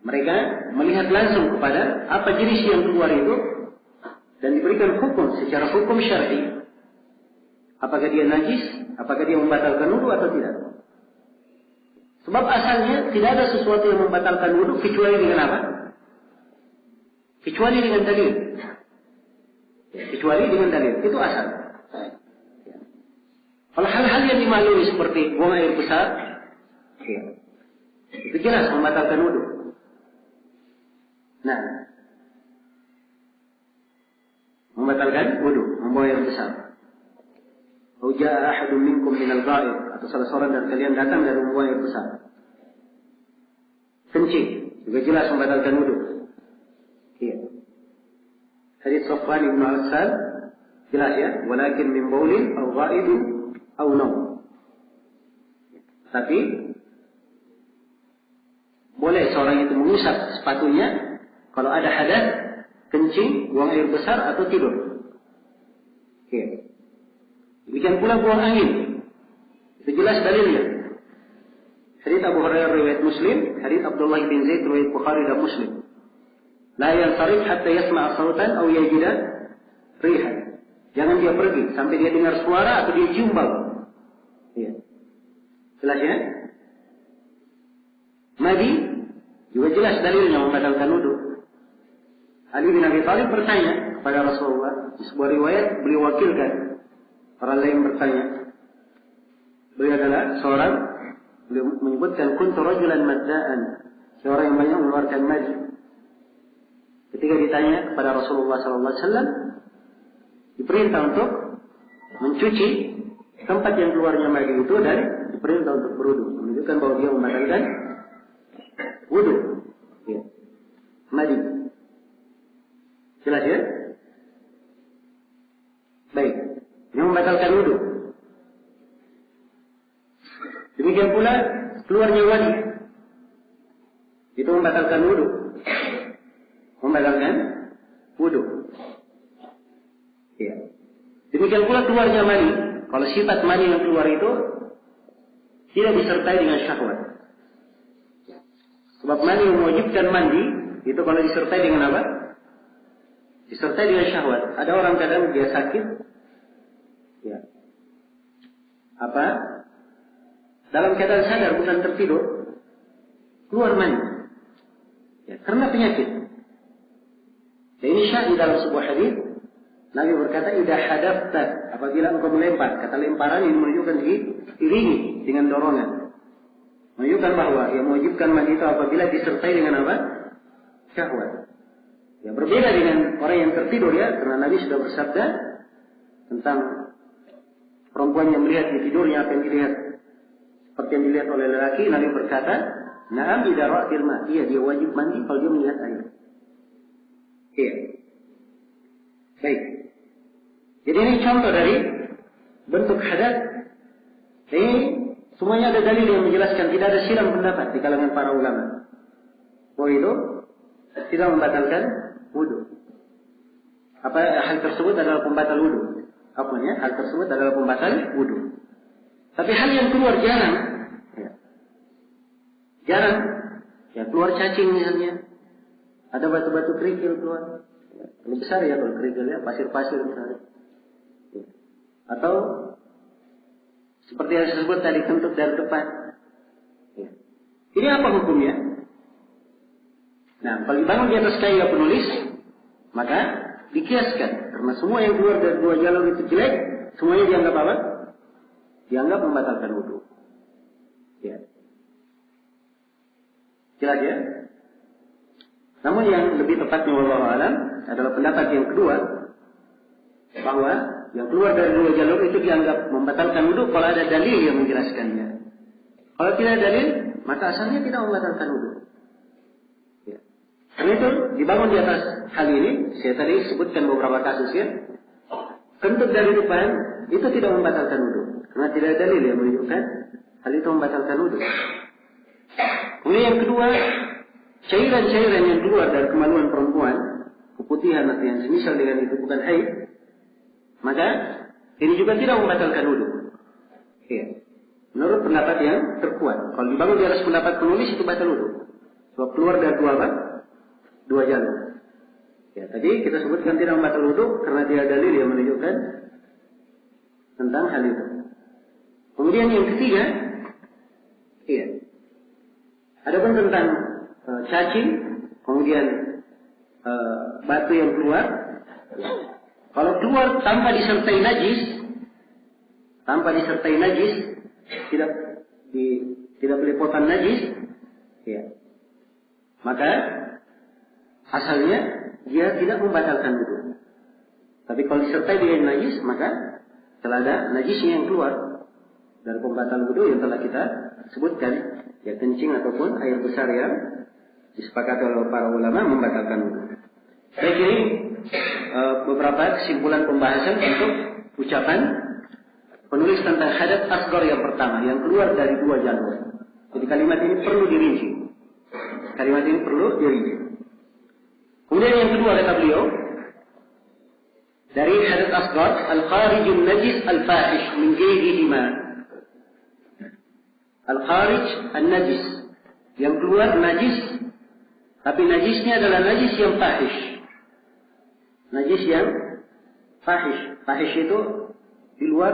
Mereka melihat langsung kepada apa jenis yang keluar itu dan diberikan hukum secara hukum syar'i. Apakah dia najis, apakah dia membatalkan wudu atau tidak. Sebab asalnya tidak ada sesuatu yang membatalkan wudu kecuali dengan apa? Kecuali dengan dalil. Kecuali dengan dalil. Itu asal. Kalau hal-hal yang dimaklumi seperti buang air besar, itu jelas membatalkan wudu. Nah, membatalkan wudu, membuang air besar. Atau jaa ahadun minkum minal ghaib, atau salah seorang dari kalian datang dari membuang air besar. Kencing juga jelas membatalkan wudu. Iya. Hadits Safwan bin Al-Sal jelas ya, walakin min baulin aw ghaibin aw naum. Tapi boleh seorang itu mengusap sepatunya kalau ada hadas, kencing, buang air besar atau tidur. Iya. Demikian pula buang angin. Itu jelas dalilnya. Hadits Abu Hurairah riwayat Muslim, hadits Abdullah bin Zaid riwayat Bukhari dan Muslim. La yansarif hatta yasma'a sautan aw yajida rihan. Jangan dia pergi sampai dia dengar suara atau dia cium bau. Iya. Jelas ya? Madi juga jelas dalilnya membatalkan wudu. Ali bin Abi Thalib bertanya kepada Rasulullah, di sebuah riwayat beliau wakilkan orang lain bertanya. Beliau adalah seorang, beliau menyebutkan kuntu rajulan madda'an, seorang yang banyak mengeluarkan madi. Ketika ditanya kepada Rasulullah SAW, diperintah untuk mencuci tempat yang keluarnya madi itu dan diperintah untuk berwudu, menunjukkan bahwa dia membatalkan wudu. Ya. Madi. Jelas ya? Baik. Yang membatalkan wudu. Demikian pula keluarnya wadi. Itu membatalkan wudu. Membatalkan wudu. Ya. Demikian pula keluarnya mani. Kalau sifat mani yang keluar itu tidak disertai dengan syahwat. Sebab mani yang mewajibkan mandi itu kalau disertai dengan apa? Disertai dengan syahwat. Ada orang kadang dia sakit, ya, dalam keadaan sadar bukan tertidur, keluar mani. Ya, karena penyakit. Dan ini syahid dalam sebuah hadis. Nabi berkata, "Idza hadafta," apabila engkau melempar, kata lemparan ini menunjukkan diiringi dengan dorongan. Menunjukkan bahwa yang mewajibkan mandi itu apabila disertai dengan apa? Syahwat. Ya, berbeda dengan orang yang tertidur ya, karena Nabi sudah bersabda tentang perempuan yang melihat di tidurnya apa yang dilihat seperti yang dilihat oleh lelaki. Nabi berkata, "Na'am idza ra'atil ma." Iya, dia wajib mandi kalau dia melihat air. Iya. Baik. Jadi ini contoh dari bentuk hadas. Ini semuanya ada dalil yang menjelaskan, tidak ada silang pendapat di kalangan para ulama. Bahwa itu tidak membatalkan wudu. Apa hal tersebut adalah pembatal wudu? Apanya? Hal tersebut adalah pembatal wudu. Tapi hal yang keluar jarang, jarang, ya keluar cacing misalnya, ada batu-batu kerikil keluar, lebih besar ya kalau kerikil ya, pasir-pasir misalnya, atau seperti yang saya sebut tadi, kentut dari depan. Ini apa hukumnya? Nah, kalau dibangun di atas kaidah penulis, maka dikiaskan. Karena semua yang keluar dari dua jalur itu jelek, semuanya dianggap apa? Dianggap membatalkan wudu. Ya. Jelas ya? Namun yang lebih tepatnya wallahu a'lam adalah pendapat yang kedua, bahwa yang keluar dari dua jalur itu dianggap membatalkan wudu kalau ada dalil yang menjelaskannya. Kalau tidak ada dalil, maka asalnya tidak membatalkan wudu. Ya. Karena itu dibangun di atas hal ini, saya tadi sebutkan beberapa kasus ya. Kentut dari depan itu tidak membatalkan wudu, karena tidak ada dalil yang menunjukkan hal itu membatalkan wudu. Kemudian yang kedua, cairan-cairan yang keluar dari kemaluan perempuan, keputihan atau yang semisal dengan itu bukan haid, maka ini juga tidak membatalkan wudu. Ya. Menurut pendapat yang terkuat, kalau dibangun di atas pendapat penulis itu batal wudu. Sebab keluar dari dua apa? Dua jalur. Ya, tadi kita sebutkan tidak membatal wudu karena dia dalil yang menunjukkan tentang hal itu. Kemudian yang ketiga, iya. Adapun tentang cacing, kemudian batu yang keluar, kalau keluar tanpa disertai najis, tidak belepotan najis, ya, maka asalnya dia tidak membatalkan wudu. Tapi kalau disertai dengan najis, maka telah ada najisnya yang keluar dari pembatal wudu yang telah kita sebutkan, ya kencing ataupun air besar yang disepakati oleh para ulama membatalkan wudu. Saya kira beberapa kesimpulan pembahasan untuk ucapan penulis tentang hadas asghar yang pertama, yang keluar dari dua jalur. Jadi kalimat ini perlu dirinci. Kemudian yang kedua kata beliau, dari hadas asghar, al-kharijun najis al-fahish min ghairihima. Al-kharij an-najis, yang keluar najis, tapi najisnya adalah najis yang fahish. Najis yang fahish. Fahish itu di luar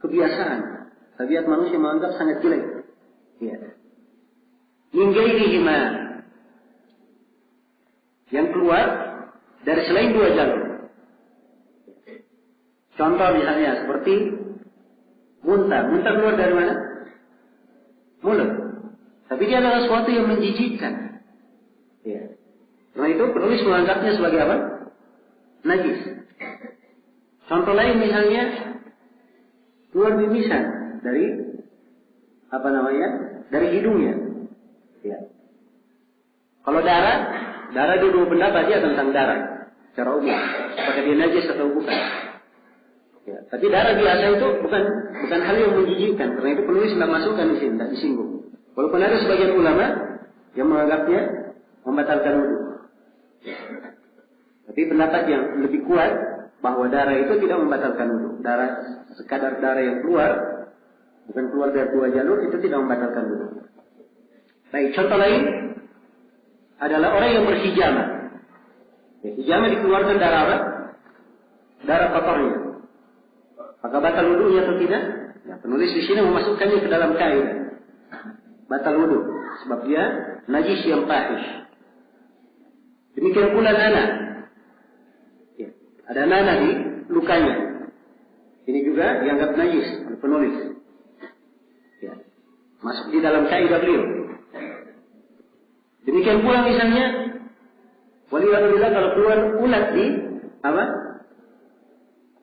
kebiasaan. Tabiat manusia menganggap sangat jelek. Ya. Min ghairihima, yang keluar dari selain dua jalur. Contoh misalnya seperti muntah. Muntah keluar dari mana? Mulut. Tapi dia adalah sesuatu yang menjijikkan. Ya. Karena itu penulis menganggapnya sebagai apa? Najis. Contoh lain misalnya keluar mimisan dari dari hidungnya. Ya. Kalau darah dia dua pendapat dia tentang darah secara umum, apakah dia najis atau bukan. Ya. Tapi darah biasa itu bukan hal yang menjijikkan, karena itu penulis tidak masukkan di sini, tidak disinggung. Walaupun ada sebagian ulama yang menganggapnya membatalkan wudu. Tapi pendapat yang lebih kuat bahwa darah itu tidak membatalkan wudu. Sekadar darah yang keluar, bukan keluar dari dua jalur, itu tidak membatalkan wudu. Baik, contoh lain adalah orang yang berhijamah. Ya, hijamah dikeluarkan darah apa? Darah kotornya. Maka batal wudunya atau tidak? Ya, penulis di sini memasukkannya ke dalam kaidah batal wudu sebab dia najis yang fahish. Demikian pula nanah. Ya, ada nanah di lukanya. Ini juga dianggap najis oleh penulis. Ya, masuk di dalam kaidah beliau. Demikian pula misalnya waliyadzubillah kalau keluar ulat di apa?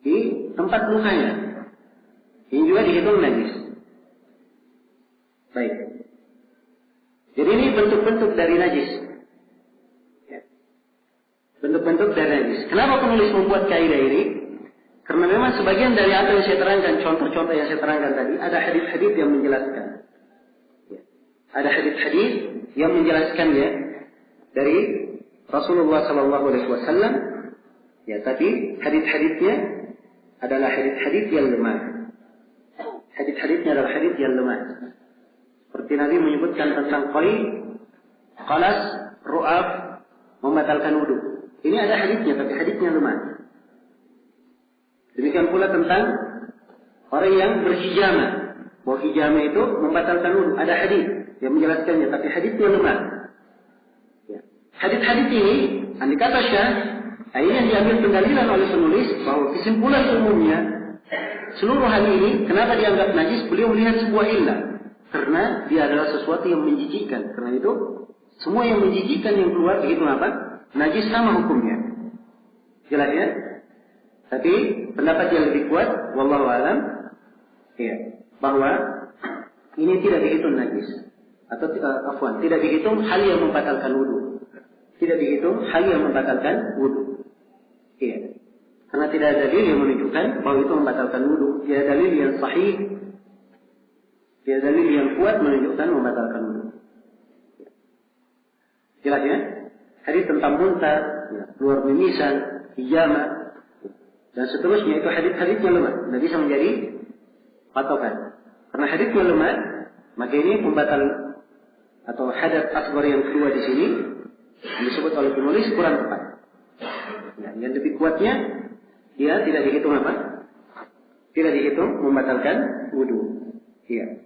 Di tempat lukanya. Ini juga dihitung najis. Baik. Jadi ini bentuk-bentuk dari najis. Ya. Bentuk-bentuk dari najis. Kenapa penulis membuat kaidah ini? Karena memang sebagian dari apa yang saya terangkan, contoh-contoh yang saya terangkan tadi, ada hadis-hadis yang menjelaskan. Ya. Ada hadis-hadis yang menjelaskannya dari Rasulullah SAW. Ya, tapi hadis-hadisnya adalah hadis-hadis yang lemah. Hadis-hadisnya adalah hadis yang lemah. Seperti Nabi menyebutkan tentang qaid, qalas, ru'ab, membatalkan wudu. Ini ada hadisnya, tapi hadisnya lemah. Demikian pula tentang orang yang berhijama. Bahwa hijama itu membatalkan wudu. Ada hadis yang menjelaskannya, tapi hadisnya lemah. Ya. Hadis-hadis ini, andai kata syah, ini yang diambil pendalilan oleh penulis bahwa kesimpulan umumnya seluruh hal ini kenapa dianggap najis? Beliau melihat sebuah illah karena dia adalah sesuatu yang menjijikkan. Karena itu semua yang menjijikkan yang keluar begitu apa? Najis sama hukumnya. Jelas ya? Tapi pendapat yang lebih kuat, wallahu alam, ya, bahwa ini tidak dihitung najis atau tidak dihitung hal yang membatalkan wudu. Tidak dihitung hal yang membatalkan wudu. Iya. Karena tidak ada dalil yang menunjukkan bahwa itu membatalkan wudu. Tidak ada dalil yang sahih. Tidak ada dalil yang kuat menunjukkan membatalkan wudu. Jelas ya? Hadis tentang muntah, ya, keluar mimisan, hijama, dan seterusnya itu hadis-hadisnya lemah. Tidak bisa menjadi patokan. Karena hadisnya lemah, maka ini pembatal atau hadas asghar yang kedua di sini yang disebut oleh penulis kurang tepat. Ya, yang lebih kuatnya dia tidak dihitung apa? Tidak dihitung membatalkan wudu. Iya.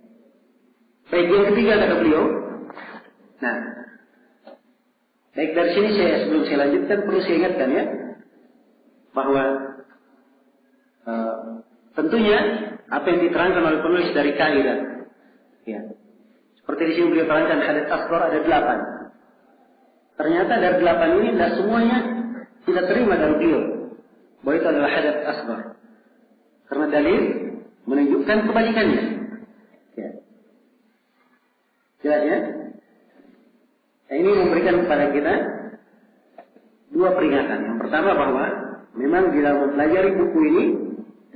Baik, yang ketiga kata beliau. Nah, baik dari sini sebelum saya lanjutkan perlu saya ingatkan ya bahwa tentunya apa yang diterangkan oleh penulis dari kaidah. Ya. Seperti di sini beliau terangkan hadas asghar ada 8. Ternyata dari 8 ini tidak semuanya tidak terima dari beliau bahwa itu adalah hadas asghar. Karena dalil menunjukkan kebalikannya. Ya. Jelas ya? Nah, ini memberikan kepada kita dua peringatan. Yang pertama bahwa memang di dalam mempelajari buku ini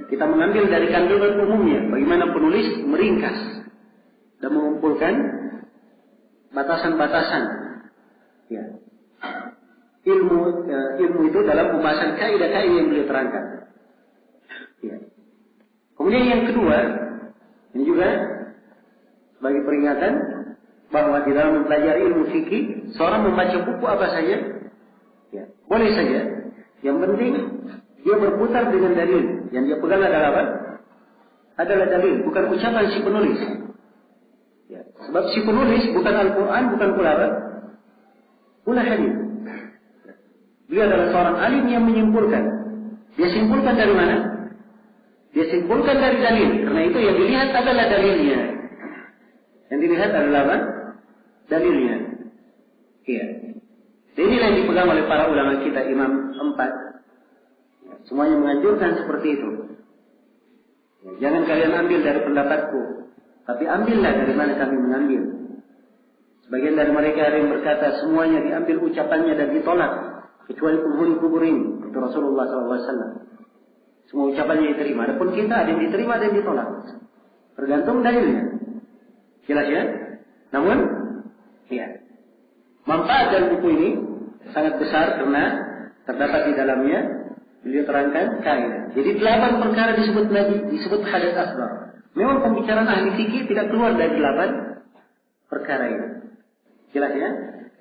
kita mengambil dari kandungan umumnya bagaimana penulis meringkas dan mengumpulkan batasan-batasan. Ya. Ilmu itu dalam pembahasan kaidah-kaidah yang beliau terangkan. Ya. Kemudian yang kedua, ini juga sebagai peringatan bahwa di dalam mempelajari ilmu fikih, seorang membaca buku apa saja, ya, boleh saja. Yang penting dia berputar dengan dalil. Yang dia pegang adalah apa? Adalah dalil, bukan ucapan si penulis. Ya. Sebab si penulis bukan Al-Quran, bukan pula apa? Pula hadis. Dia adalah seorang alim yang menyimpulkan. Dia simpulkan dari mana? Dia simpulkan dari dalil. Karena itu yang dilihat adalah dalilnya. Yang dilihat adalah apa? Dalilnya. Iya. Inilah yang dipegang oleh para ulama kita, Imam 4. Semuanya menganjurkan seperti itu. Jangan kalian ambil dari pendapatku, tapi ambillah dari mana kami mengambil. Sebagian dari mereka ada yang berkata semuanya diambil ucapannya dan ditolak, kecuali penghuni kubur ini, itu Rasulullah SAW. Semua ucapannya diterima. Adapun kita ada yang diterima, ada yang ditolak. Tergantung dalilnya. Jelas ya? Namun, ya, manfaat dari buku ini sangat besar karena terdapat di dalamnya beliau terangkan kaidah. Jadi 8 perkara disebut hadas asghar. Memang pembicaraan ahli fikih tidak keluar dari 8 perkara ini. Jelas ya?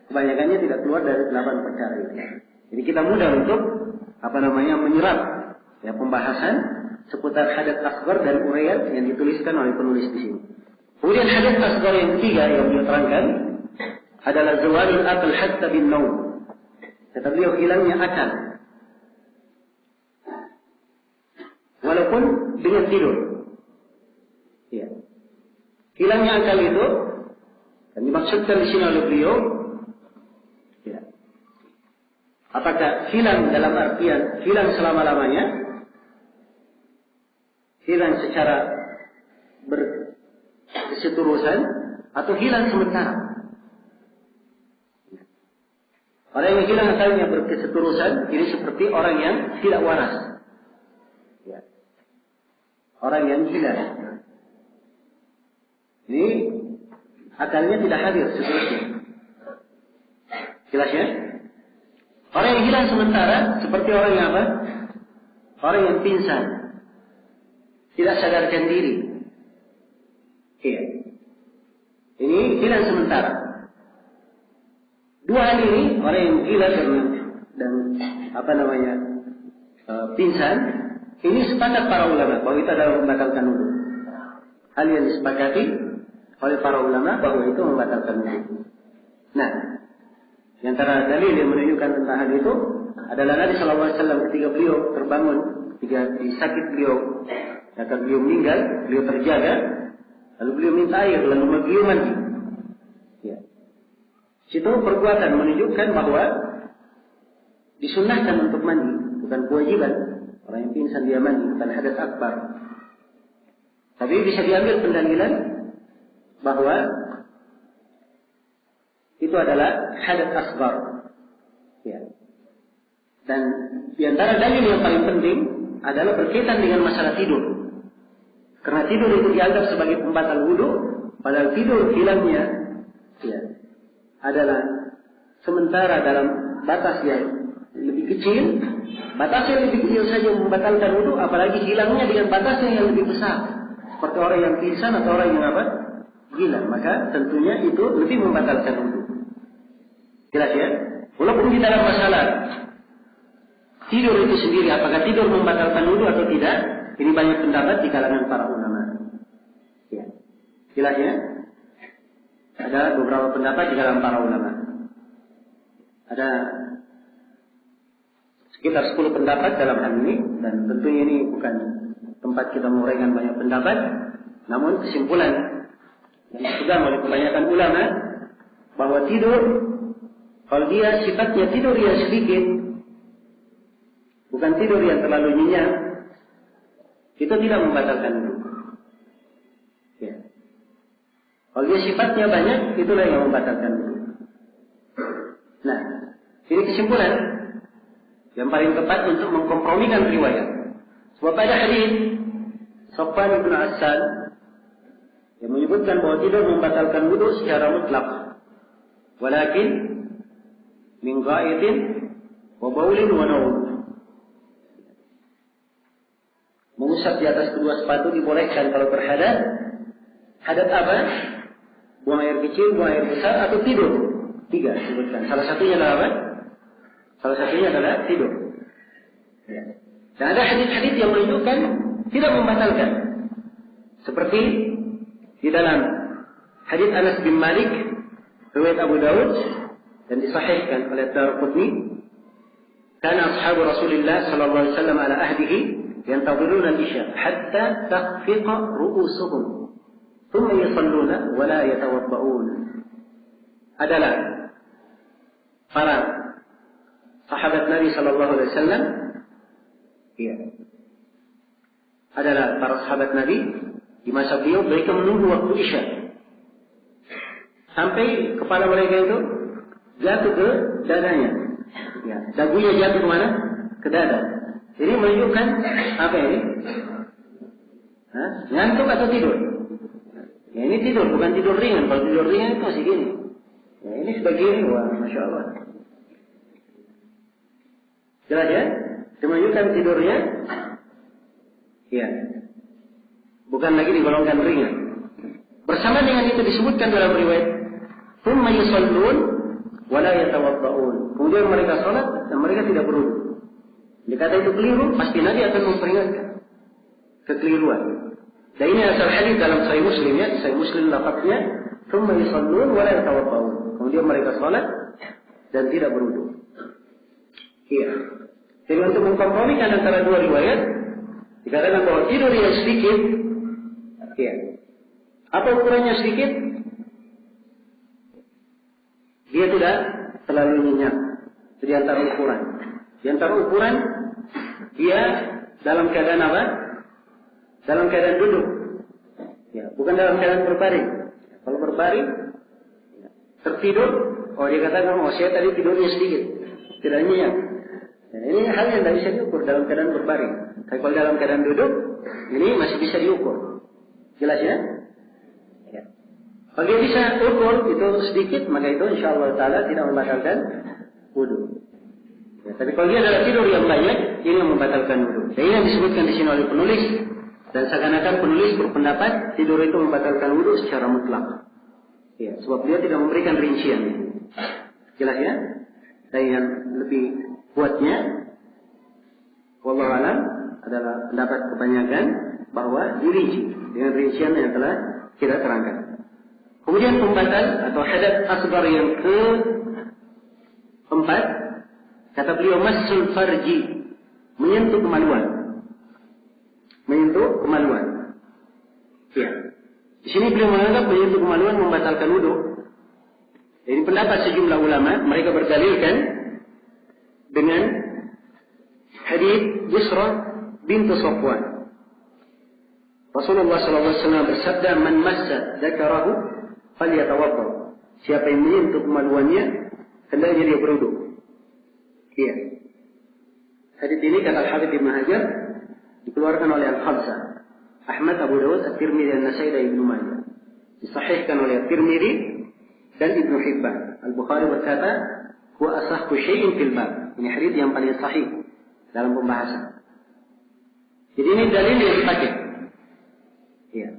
Kebanyakannya tidak keluar dari 8 perkara ini. Jadi kita mudah untuk menyerap ya pembahasan seputar hadas asghar dan uraian yang dituliskan oleh penulis di sini. Kemudian hadas asghar yang ketiga yang beliau terangkan adalah zawalul aql hatta bin naum. Kata beliau hilangnya akal. Walaupun dengan tidur. Ya. Hilangnya akal itu dan dimaksudkan di sini oleh beliau ya. Apakah hilang dalam artian hilang selama-lamanya? Hilang secara berkeseterusan atau hilang sementara? Orang yang hilang akalnya berkeseterusan ini seperti orang yang tidak waras. Ya. Orang yang gila. Ini akalnya tidak hadir seterusnya. Jelas ya? Orang yang hilang sementara seperti orang yang apa? Orang yang pingsan. Tidak sadarkan diri. Iya. Ini hilang sementara. Dua hal ini, orang yang gila dan pingsan, ini sepakat para ulama bahwa itu adalah membatalkan wudu. Hal yang disepakati oleh para ulama bahwa itu membatalkan wudu. Nah, di antara dalil yang menunjukkan tentang hal itu adalah Nabi SAW ketika beliau terbangun, ketika sakit beliau, ketika beliau meninggal, beliau terjaga, lalu beliau minta air, lalu beliau mandi. Ya. Situ perbuatan menunjukkan bahwa disunnahkan untuk mandi, bukan kewajiban. Orang yang pingsan dia mandi, bukan hadas akbar. Tapi bisa diambil pendalilan bahwa itu adalah hadas asghar. Ya. Dan di antara dalil yang paling penting adalah berkaitan dengan masalah tidur. Karena tidur itu dianggap sebagai pembatal wudu, padahal tidur hilangnya ya, adalah sementara dalam batas yang lebih kecil. Batas yang lebih kecil saja membatalkan wudu, apalagi hilangnya dengan batas yang lebih besar. Seperti orang yang pingsan atau orang yang apa? Gila. Maka tentunya itu lebih membatalkan wudu. Jelas ya? Walaupun di dalam masalah tidur itu sendiri, apakah tidur membatalkan wudu atau tidak? Ini banyak pendapat di kalangan para ulama. Ya. Jelas ya? Ada beberapa pendapat di kalangan para ulama. Ada sekitar 10 pendapat dalam hal ini, dan tentunya ini bukan tempat kita menguraikan banyak pendapat, namun kesimpulan yang dipegang oleh kebanyakan ulama bahwa tidur, kalau dia sifatnya tidur yang sedikit, bukan tidur yang terlalu nyenyak, itu tidak membatalkan wudu. Ya. Kalau dia sifatnya banyak, itulah yang membatalkan wudu. Nah, ini kesimpulan yang paling tepat untuk mengkompromikan riwayat. Sebab pada hadis Safwan bin Asal yang menyebutkan bahwa tidur membatalkan wudu secara mutlak. Walakin min gha'itin wa baulin wa naum. Mengusap di atas kedua sepatu dibolehkan kalau berhadas. Hadas apa? Buang air kecil, buang air besar, atau tidur. 3 disebutkan. Salah satunya adalah apa? Salah satunya adalah tidur. Ya. Dan ada hadis-hadis yang menunjukkan tidak membatalkan. Seperti di dalam hadis Anas bin Malik, riwayat Abu Daud, dan disahihkan oleh Darqutni. Kana ashabu Rasulullah sallallahu alaihi wasallam ala ahdihi yantaziruna al-isya hatta takhfiqa ru'usuhum. Thumma yusalluna wa la yatawadda'un. Adalah para sahabat Nabi sallallahu alaihi wasallam, ya, adalah para sahabat Nabi di masa beliau, mereka menunggu waktu Isya sampai kepala mereka itu jatuh ke dadanya, ya, dagunya jatuh ke mana? Ke dada. Ini menunjukkan apa ini? Ngantuk atau tidur? Ya, ini tidur, bukan tidur ringan. Kalau tidur ringan itu masih gini. Ya, ini sebagian, wah, masya Allah. Jelas ya? Menunjukkan tidurnya, ya, bukan lagi digolongkan ringan. Bersama dengan itu disebutkan dalam riwayat, "Tsumma yusallun wa la yatawadda'un." Kemudian mereka salat dan mereka tidak berwudu. Dikata itu keliru, pasti Nabi akan memperingatkan. kekeliruan. Dan ini asal hadis dalam Sahih Muslim ya, Sahih Muslim lafaznya, "Tsumma yusallun wa la yatawadda'un." Kemudian mereka salat dan tidak berwudu. Iya. Jadi untuk mengkompromikan antara dua riwayat, dikatakan bahwa tidur yang sedikit, iya. Apa ukurannya sedikit? Dia tidak terlalu nyenyak. Di antara ukuran. Di antara ukuran, dia dalam keadaan apa? Dalam keadaan duduk. Ya, bukan dalam keadaan berbaring. Kalau berbaring, tertidur, dia katakan, saya tadi tidurnya sedikit. Tidak nyenyak. Nah, ini hal yang tidak bisa diukur dalam keadaan berbaring. Tapi kalau dalam keadaan duduk, ini masih bisa diukur. Jelas ya? Ya. Kalau dia bisa ukur itu sedikit, maka itu insya Allah Ta'ala tidak membatalkan wudu. Ya, tapi kalau dia adalah tidur yang banyak, ini yang membatalkan wudu. Dan ini yang disebutkan di sini oleh penulis. Dan seakan-akan penulis berpendapat tidur itu membatalkan wudu secara mutlak. Ya, sebab dia tidak memberikan rincian. Jelas ya? Dan yang lebih kuatnya, wallahu a'lam, adalah pendapat kebanyakan bahwa dirinci dengan rincian yang telah kita terangkan. Kemudian pembatal atau hadath asghar yang keempat, kata beliau massul farji, menyentuh kemaluan. Menyentuh kemaluan. Ya. Di sini beliau menganggap menyentuh kemaluan membatalkan wudu. Jadi pendapat sejumlah ulama, mereka berdalilkan dengan hadits Busra bintu Safwan. Rasulullah SAW bersabda, "Man massa dzakarahu falyatawadda." Siapa yang menyentuh kemaluannya, hendaknya dia berwudu. Iya. Hadits ini kata Al-Hafidz Ibnu Hajar dikeluarkan oleh Al-Khamsah, Ahmad, Abu Dawud, At-Tirmidzi, An-Nasai dan Ibnu Majah. Disahihkan oleh At-Tirmidzi dan Ibnu Hibban. Al-Bukhari berkata, "Huwa asahhu syai'in fil bab." Ini hadits yang paling sahih dalam pembahasan. Jadi ini dalil yang dipakai. Iya.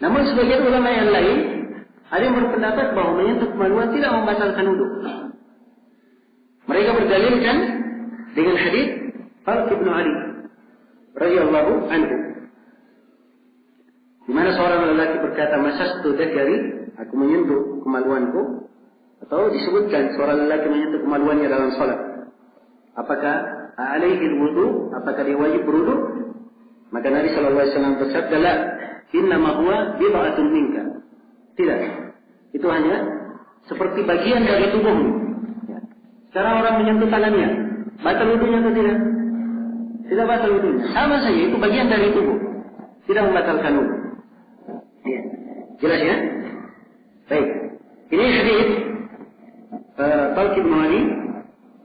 Namun sebagian ulama yang lain ada yang berpendapat bahwa menyentuh kemaluan tidak membatalkan wudu. Mereka berdalilkan dengan hadits Talq bin Ali radhiyallahu anhu, di mana seorang lelaki berkata, "Masastu dzakari," aku menyentuh kemaluanku, atau disebutkan seorang lelaki menyentuh kemaluannya dalam salat. Apakah alaihi wudu? Apakah dia wajib berwudu? Maka Nabi sallallahu alaihi wasallam bersabda, "La, innama huwa bid'atun minka." Tidak. Itu hanya seperti bagian dari tubuhmu. Ya. Sekarang orang menyentuh tangannya, batal wudunya atau tidak? Tidak batal wudunya. Sama saja, itu bagian dari tubuh. Tidak membatalkan wudu. Ya. Jelas ya? Baik. Ini hadis Talq bin Ali,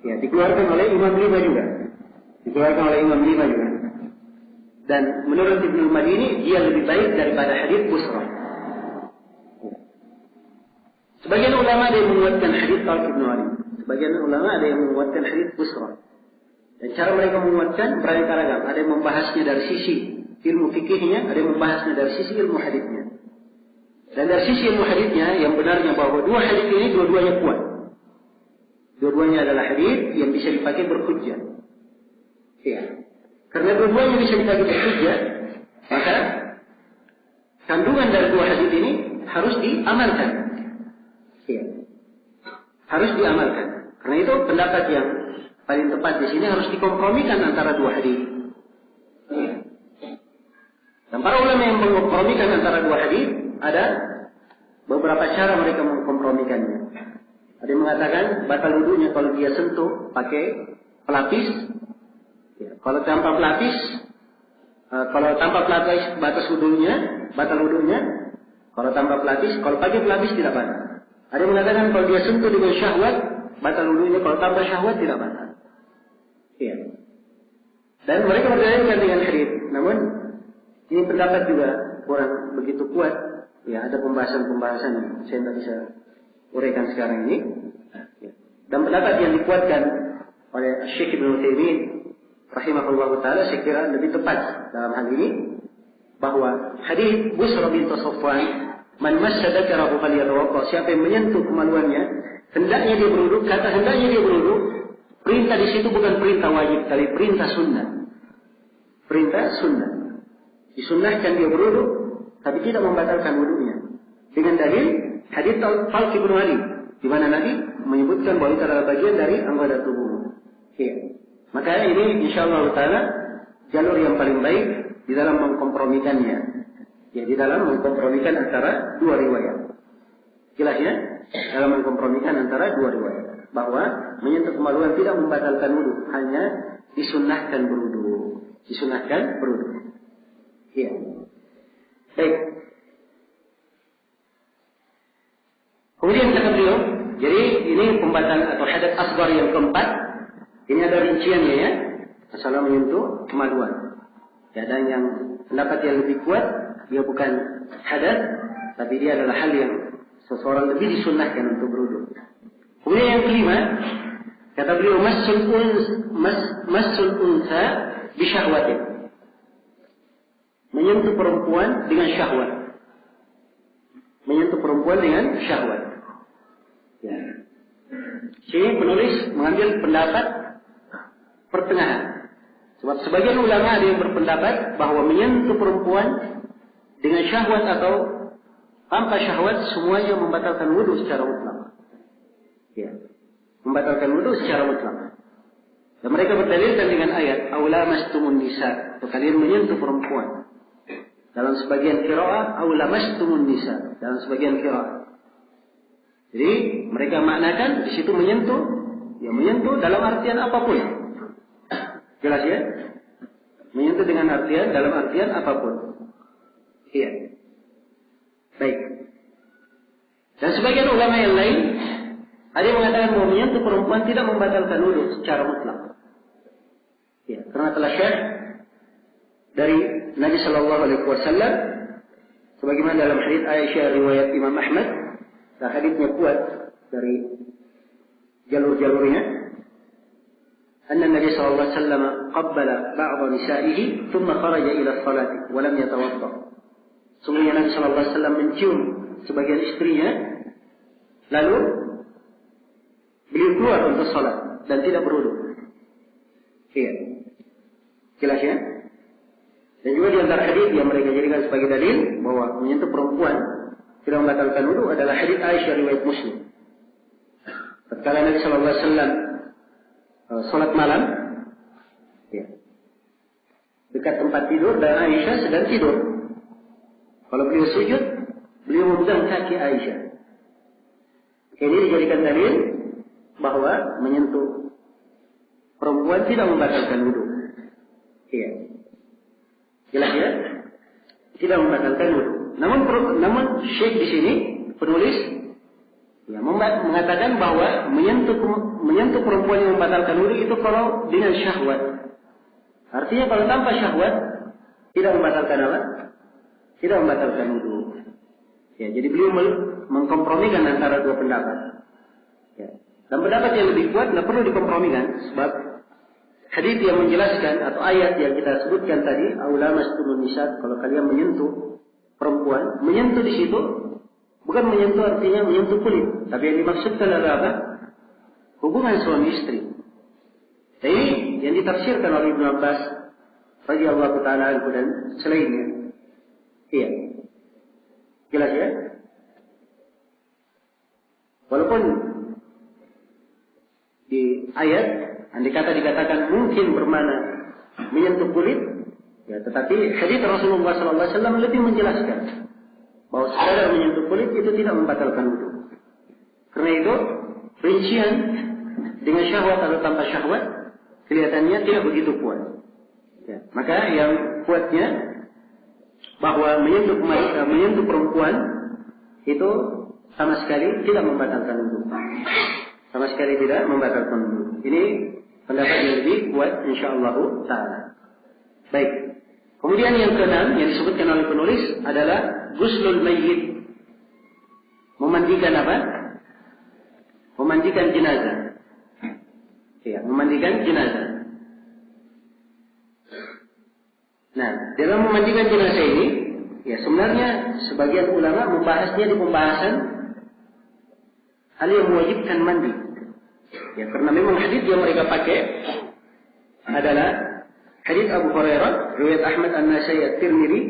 ya, dikeluarkan oleh Imam Lima juga. Dikeluarkan oleh Imam Lima juga. Dan menurut Ibnu Madini, dia lebih baik daripada hadis Busra. Sebagian ulama ada yang menguatkan hadis Talq bin Ali. Sebagian ulama ada yang menguatkan hadis Busra. Dan cara mereka menguatkan beraneka ragam. Ada yang membahasnya dari sisi ilmu fikihnya, ada yang membahasnya dari sisi ilmu hadisnya. Dan dari sisi ilmu hadisnya, yang benarnya bahwa dua hadis ini dua-duanya kuat. Dua-duanya adalah hadis yang bisa dipakai berhujjah. Ya. Karena dua-duanya bisa dipakai berhujjah, maka kandungan dari dua hadis ini harus diamalkan. Ya. Harus diamalkan. Karena itu pendapat yang paling tepat di sini harus dikompromikan antara dua hadis. Ya. Dan para ulama yang mengkompromikan antara dua hadis, ada beberapa cara mereka mengkompromikannya. Ada yang mengatakan batal wudunya kalau dia sentuh pakai pelapis. Ya, kalau tanpa pelapis, batas wudunya, batal wudunya. Kalau tanpa pelapis, kalau pakai pelapis tidak batal. Ada yang mengatakan kalau dia sentuh dengan syahwat, batal wudunya. Kalau tanpa syahwat tidak batal. Ya. Dan mereka berdalilkan dengan hadis. Namun ini pendapat juga kurang begitu kuat. Ya, ada pembahasan-pembahasan yang saya tidak bisa uraikan sekarang ini. Dan pendapat yang dikuatkan oleh Syekh Ibnu Utsaimin rahimahullah taala saya kira lebih tepat dalam hal ini, bahwa hadis Busra bin Safwan, "Man massa dzakarahu falyatawadda," siapa yang menyentuh kemaluannya hendaknya dia berwudu. Kata hendaknya dia berwudu, perintah di situ bukan perintah wajib, tapi perintah sunnah. Perintah sunnah. Disunnahkan dia berwudu, tapi tidak membatalkan wudunya. Dengan dalil hadits Talq bin Ali, di mana Nabi menyebutkan bahwa itu adalah bagian dari anggota tubuh. Iya. Maka ini insyaallah taala jalur yang paling baik di dalam mengkompromikannya. Ya, di dalam mengkompromikan antara dua riwayat. Jelas ya? Dalam mengkompromikan antara dua riwayat. Bahwa menyentuh kemaluan tidak membatalkan wudu, hanya disunnahkan berwudu. Disunnahkan berwudu. Iya. Baik. Kemudian kata beliau, jadi ini pembatalan atau hadas asghar yang keempat. Ini ada rinciannya ya. Masalah menyentuh kemaluan. Ya, dan yang pendapat yang lebih kuat, dia bukan hadas, tapi dia adalah hal yang seseorang lebih disunnahkan untuk berwudu. Kemudian yang kelima, kata beliau massul unsa bisyahwatin. Menyentuh perempuan dengan syahwat. Menyentuh perempuan dengan syahwat. Ya. Sini penulis mengambil pendapat pertengahan. Sebab sebagian ulama ada yang berpendapat bahwa menyentuh perempuan dengan syahwat atau tanpa syahwat semuanya membatalkan wudu secara mutlak. Ya. Membatalkan wudu secara mutlak. Dan mereka berdalilkan dengan ayat aula mastumun nisa, atau kalian menyentuh perempuan. Dalam sebagian qiraah aula mastumun nisa, dalam sebagian qiraah. Jadi mereka maknakan di situ menyentuh, ya menyentuh dalam artian apapun. Jelas ya? Menyentuh dengan artian dalam artian apapun. Iya. Baik. Dan sebagian ulama yang lain ada yang mengatakan bahwa menyentuh perempuan tidak membatalkan wudu secara mutlak. Ya, karena telah syarh dari Nabi Shallallahu Alaihi Wasallam, sebagaimana dalam hadits Aisyah riwayat Imam Ahmad, dan haditsnya kuat dari jalur-jalurnya. Anna Nabi Shallallahu Alaihi Wasallam qabbala ba'd nisaihi, thumma kharaja ila salat, wa lam yatawadda. Sungguhnya Nabi Shallallahu Alaihi Wasallam mencium sebagian istrinya, lalu beliau keluar untuk salat dan tidak berwudu. Iya, jelas ya. Dan juga di antara hadits yang mereka jadikan sebagai dalil bahwa menyentuh perempuan tidak membatalkan wudu adalah hadits Aisyah riwayat Muslim. Tatkala Nabi Shallallahu Alaihi Wasallam salat malam, ya, dekat tempat tidur dan Aisyah sedang tidur. Kalau beliau sujud, beliau memegang kaki Aisyah. Ini dijadikan dalil bahwa menyentuh perempuan tidak membatalkan wudu. Iya. Jelas ya? Tidak membatalkan wudu. Namun Syekh di sini penulis ya, mengatakan bahwa menyentuh perempuan yang membatalkan wudu itu kalau dengan syahwat. Artinya kalau tanpa syahwat tidak membatalkan apa? Tidak membatalkan wudu. Ya, jadi beliau mengkompromikan antara dua pendapat. Ya. Dan pendapat yang lebih kuat tidak perlu dikompromikan, sebab hadits yang menjelaskan atau ayat yang kita sebutkan tadi, aula mastumun nisa, kalau kalian menyentuh perempuan, menyentuh di situ bukan menyentuh artinya menyentuh kulit, tapi yang dimaksudkan adalah apa? Hubungan suami istri. Jadi yang ditafsirkan oleh Ibnu Abbas radhiyallahu taala anhu dan selainnya. Iya. Jelas ya? Walaupun di ayat andai kata dikatakan mungkin bermakna menyentuh kulit, ya, tetapi hadits Rasulullah SAW lebih menjelaskan bahwa sekadar menyentuh kulit itu tidak membatalkan wudu. Karena itu rincian dengan syahwat atau tanpa syahwat kelihatannya tidak begitu kuat. Ya, maka yang kuatnya bahwa menyentuh perempuan itu sama sekali tidak membatalkan wudu. Sama sekali tidak membatalkan wudu. Ini pendapat yang lebih kuat insyaallah taala. Baik. Kemudian yang keenam yang disebutkan oleh penulis adalah ghuslul mayyit. Memandikan apa? Memandikan jenazah. Ya, memandikan jenazah. Nah, dalam memandikan jenazah ini, ya sebenarnya sebagian ulama membahasnya di pembahasan hal yang mewajibkan mandi. Ya, karena memang hadis yang mereka pakai adalah hadits Abu Hurairah, riwayat Ahmad An-Nasai At-Tirmidzi,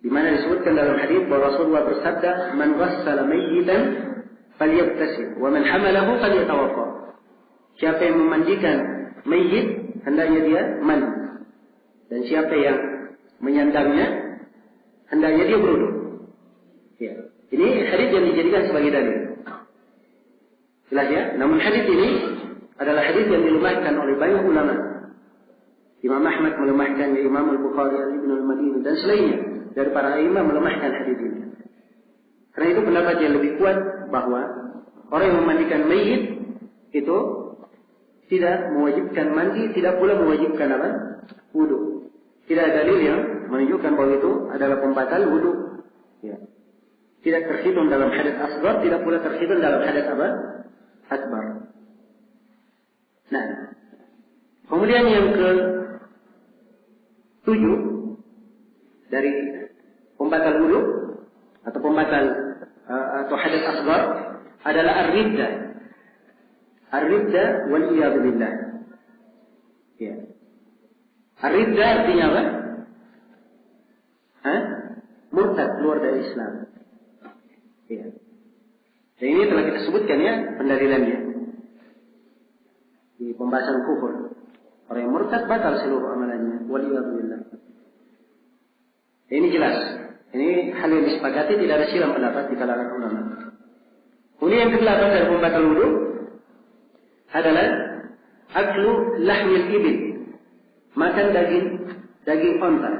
di mana disebutkan dalam hadits bahwa Rasulullah bersabda, "Man ghassala mayyitan falyabtasil, wa man hamalahu falyatawaffa." Siapa yang memandikan mayyit, hendaknya dia mandi. Dan siapa yang menyandangnya, hendaknya dia berwudu. Ya. Ini hadits yang dijadikan sebagai dalil. Jelas ya? Namun hadits ini adalah hadits yang dilemahkan oleh banyak ulama. Imam Ahmad melemahkan, Imam Al-Bukhari, Ibn Al-Madini, dan selainnya dari para imam melemahkan hadits ini. Karena itu pendapat yang lebih kuat bahwa orang yang memandikan mayit itu tidak mewajibkan mandi, tidak pula mewajibkan apa? Wudu. Tidak ada dalil yang menunjukkan bahwa itu adalah pembatal wudu. Ya. Tidak terhitung dalam hadits asghar, tidak pula terhitung dalam hadits apa? Akbar. Nah, kemudian yang ke-7 dari pembatal wudu atau pembatal atau hadits asghar adalah ar-riddah. Ar-riddah wal iyad billah. Ya. Ar-riddah artinya apa? Murtad, keluar dari Islam. Ya. Dan ini telah kita sebutkan ya pendalilannya di pembahasan kufur. Orang yang murtad batal seluruh amalannya. Waliyadzubillah. Ini jelas. Ini hal yang disepakati, tidak ada silang pendapat di kalangan ulama. Kemudian yang ke-8 dari pembatal wudu adalah aklu lahmil ibil, makan daging unta.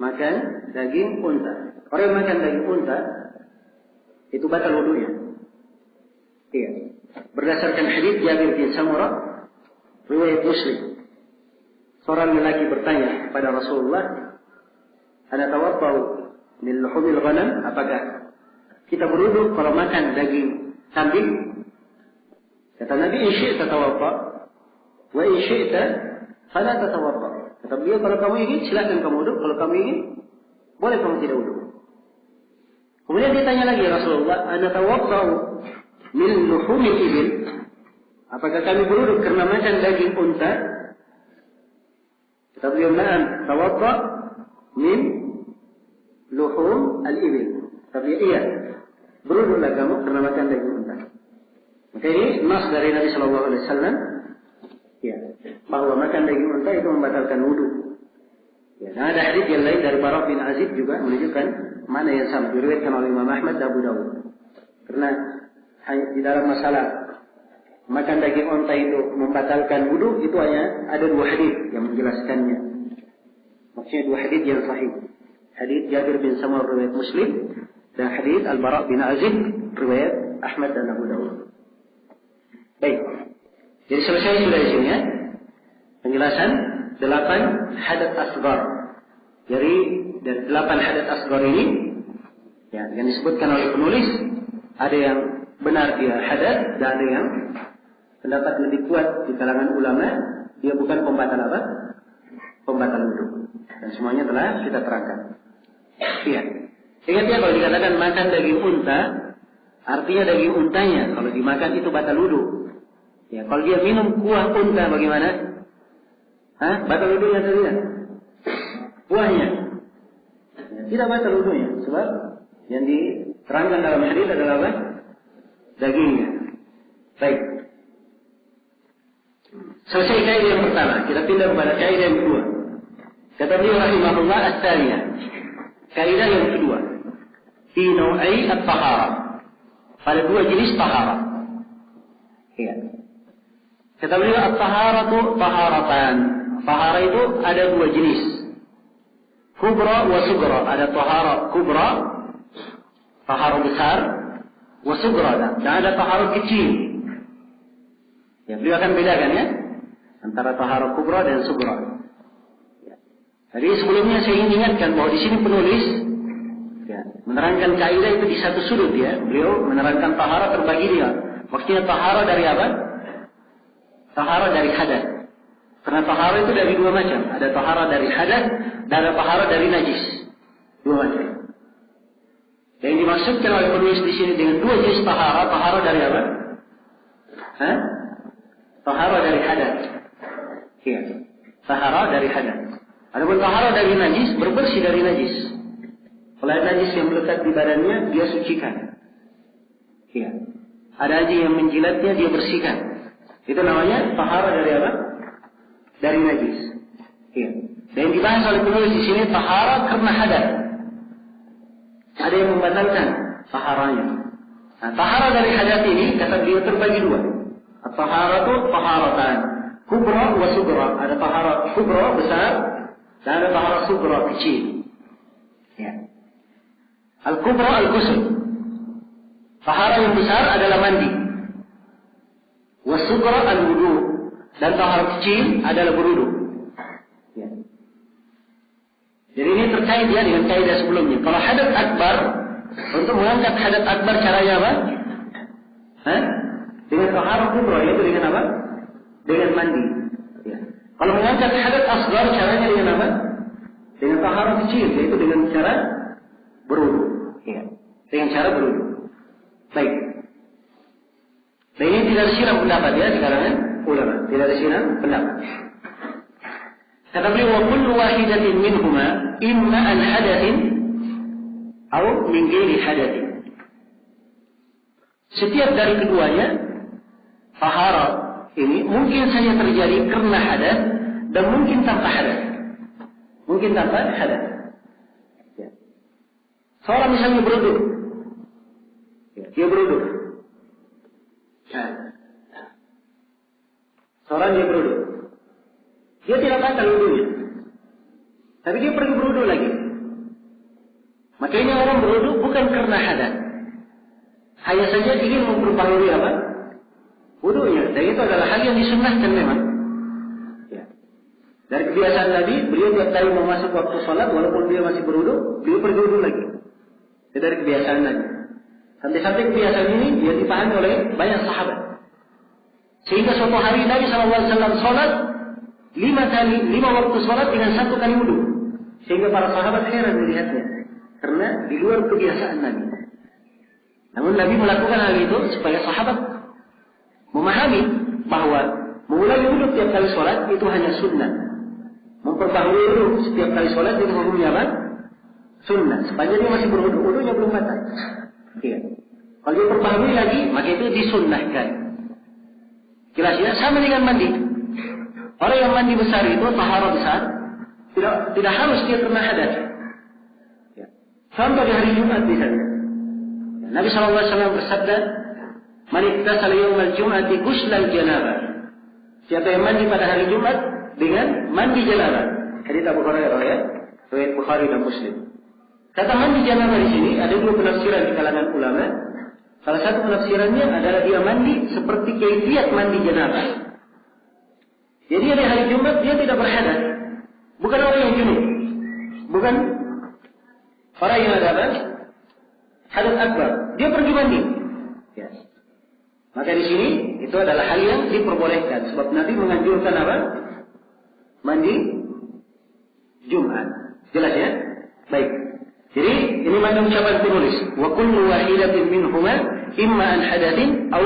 Makan daging unta. Orang yang makan daging unta itu batal wudunya. Iya. Berdasarkan hadits Jabir bin Samurah, riwayat Muslim. Seorang lelaki bertanya kepada Rasulullah, "Ana tawaddau min luhumil ghanam?" Apakah kita berwudu kalau makan daging kambing? Kata Nabi, "In syi'ta tawadda, wa in syi'ta fala tatawadda." Kata beliau, kalau kamu ingin silakan kamu wudu, kalau kamu ingin boleh kamu tidak wudu. Kemudian dia tanya lagi, Rasulullah, "Ana tawaddau min luhumil ibil?" Apakah kami berwudu karena makan daging unta? Kata beliau, "Na'am, tawadda min luhum al-ibil." Kata beliau, "Iya, berwudulah kamu karena makan daging unta." Maka ini nas dari Nabi sallallahu alaihi wasallam, ya, bahwa makan daging unta itu membatalkan wudu. Ya, dan ada hadis yang lain dari Bara bin Azib juga menunjukkan mana yang sama, diriwayatkan oleh Imam Ahmad dan Abu Dawud. Karena di dalam masalah makan daging unta itu membatalkan wudu, itu hanya ada 2 hadis yang menjelaskannya. Maksudnya 2 hadis yang sahih. Hadis Jabir bin Samurah riwayat Muslim dan hadis Al-Bara bin Azib riwayat Ahmad dan Abu Dawud. Baik. Jadi selesai sudah di sini ya. Penjelasan 8 hadats asghar. Dari 8 hadats asghar ini ya, yang disebutkan oleh penulis, ada yang benar dia hadas dan ada yang pendapat lebih kuat di kalangan ulama, dia bukan pembatal apa? Pembatal wudu. Dan semuanya telah kita terangkan. Iya. Ingat ya, kalau dikatakan makan daging unta, artinya daging untanya kalau dimakan itu batal wudu. Ya, kalau dia minum kuah unta bagaimana? Batal wudunya atau tidak? Kuahnya. Ya, tidak batal wudunya, sebab yang diterangkan dalam hadis adalah apa? Dagingnya. Baik. Selesai kaidah yang pertama, kita pindah kepada kaidah yang kedua. Kata beliau rahimahullah as-tsaniyah. Kaidah yang kedua. Fi naw'i at-taharah. Pada 2 jenis taharah. Iya. Kata beliau at-taharatu taharatan. Taharah itu ada 2 jenis. Kubra wa sugra. Ada taharah kubra, taharah besar, wa sugra, dan ada taharah kecil. Ya, beliau akan bedakan ya antara taharah kubra dan sugra. Ya. Jadi sebelumnya saya ingin ingatkan bahwa di sini penulis ya, menerangkan kaidah itu di satu sudut ya. Beliau menerangkan taharah terbagi dia. Maksudnya taharah dari apa? Taharah dari hadas. Karena taharah itu dari 2 macam. Ada taharah dari hadas dan ada taharah dari najis. 2 macam. Yang dimaksudkan oleh penulis di sini dengan 2 jenis taharah. Taharah dari apa? Taharah dari hadas. Iya. Tahara dari hadas. Adapun tahara dari najis, berbersih dari najis. Kalau ada najis yang melekat di badannya, dia sucikan. Iya. Ada anjing yang menjilatnya, dia bersihkan. Itu namanya tahara dari apa? Dari najis. Iya. Dan yang dibahas oleh penulis di sini tahara karena hadas. Ada yang membatalkan taharanya. Nah, tahara dari hadas ini kata dia terbagi dua. Taharatu taharatan kubra wa sugra. Ada tahara kubra besar dan ada tahara sugra kecil. Ya. Al-kubra al-ghusl. Tahara yang besar adalah mandi. Wa sugra al-wudu. Dan tahara kecil adalah berwudu. Ya. Jadi ini terkait ya dengan kaidah sebelumnya. Kalau hadas akbar, untuk mengangkat hadas akbar caranya apa? Dengan tahara kubra, yaitu dengan apa? Dengan mandi. Ya. Kalau mengangkat hadas asghar, caranya dengan apa? Dengan tahara kecil, yaitu dengan cara berwudu. Ya. Dengan cara berwudu. Baik. Dan ini tidak disiram pendapat ya di kalangan ulama, tidak disiram pendapat. Kata beliau, wa kullu wahidatin minhuma imma an hadatsin aw min ghairi hadatsin. Setiap dari keduanya tahara ini mungkin saja terjadi karena hadas dan mungkin tanpa hadas. Mungkin tanpa hadas. Ya. Seorang misalnya berwudu. Ya, dia berwudu. Nah. Seorang dia berwudu. Dia tidak batal wudunya. Tapi dia pergi berwudu lagi. Makanya orang berwudu bukan karena hadas. Hanya saja ingin memperbaharui apa? Wudunya. Dan itu adalah hal yang disunnahkan memang. Ya. Dari kebiasaan Nabi, beliau tiap kali mau masuk waktu sholat, walaupun beliau masih berwudu, beliau pergi wudu lagi. Itu dari kebiasaan Nabi. Sampai-sampai kebiasaan ini dia dipahami oleh banyak sahabat. Sehingga suatu hari Nabi SAW sholat 5 waktu sholat dengan 1 kali wudu. Sehingga para sahabat heran melihatnya. Karena di luar kebiasaan Nabi. Namun Nabi melakukan hal itu supaya sahabat memahami bahwa memulai wudu setiap kali sholat itu hanya sunnah. Memperbaharui wudu setiap kali sholat itu hukumnya apa? Sunnah. Sepanjang dia masih berwudu, wudunya belum batal. Iya. Kalau dia perbaharui lagi, maka itu disunnahkan. Jelas ya? Sama dengan mandi. Orang yang mandi besar itu tahara besar, tidak harus dia kena hadas. Ya. Contoh di hari Jumat misalnya. Nabi SAW bersabda, "Man iktasala yaumal jum'ati ghuslal janabah." Siapa yang mandi pada hari Jumat dengan mandi janabah. Hadits Abu Hurairah ya, riwayat Bukhari dan Muslim. Kata mandi janabah di sini ada 2 penafsiran di kalangan ulama. Salah satu penafsirannya adalah dia mandi seperti kaifiyat mandi janabah. Jadi di hari Jumat dia tidak berhadas. Bukan orang yang junub. Bukan orang yang ada apa? Hadas akbar. Dia pergi mandi. Ya. Maka di sini itu adalah hal yang diperbolehkan. Sebab Nabi menganjurkan apa? Mandi Jumat. Jelas ya? Baik. Jadi ini mana ucapan penulis. Wa kullu wahidatin minhuma imma an hadatsin aw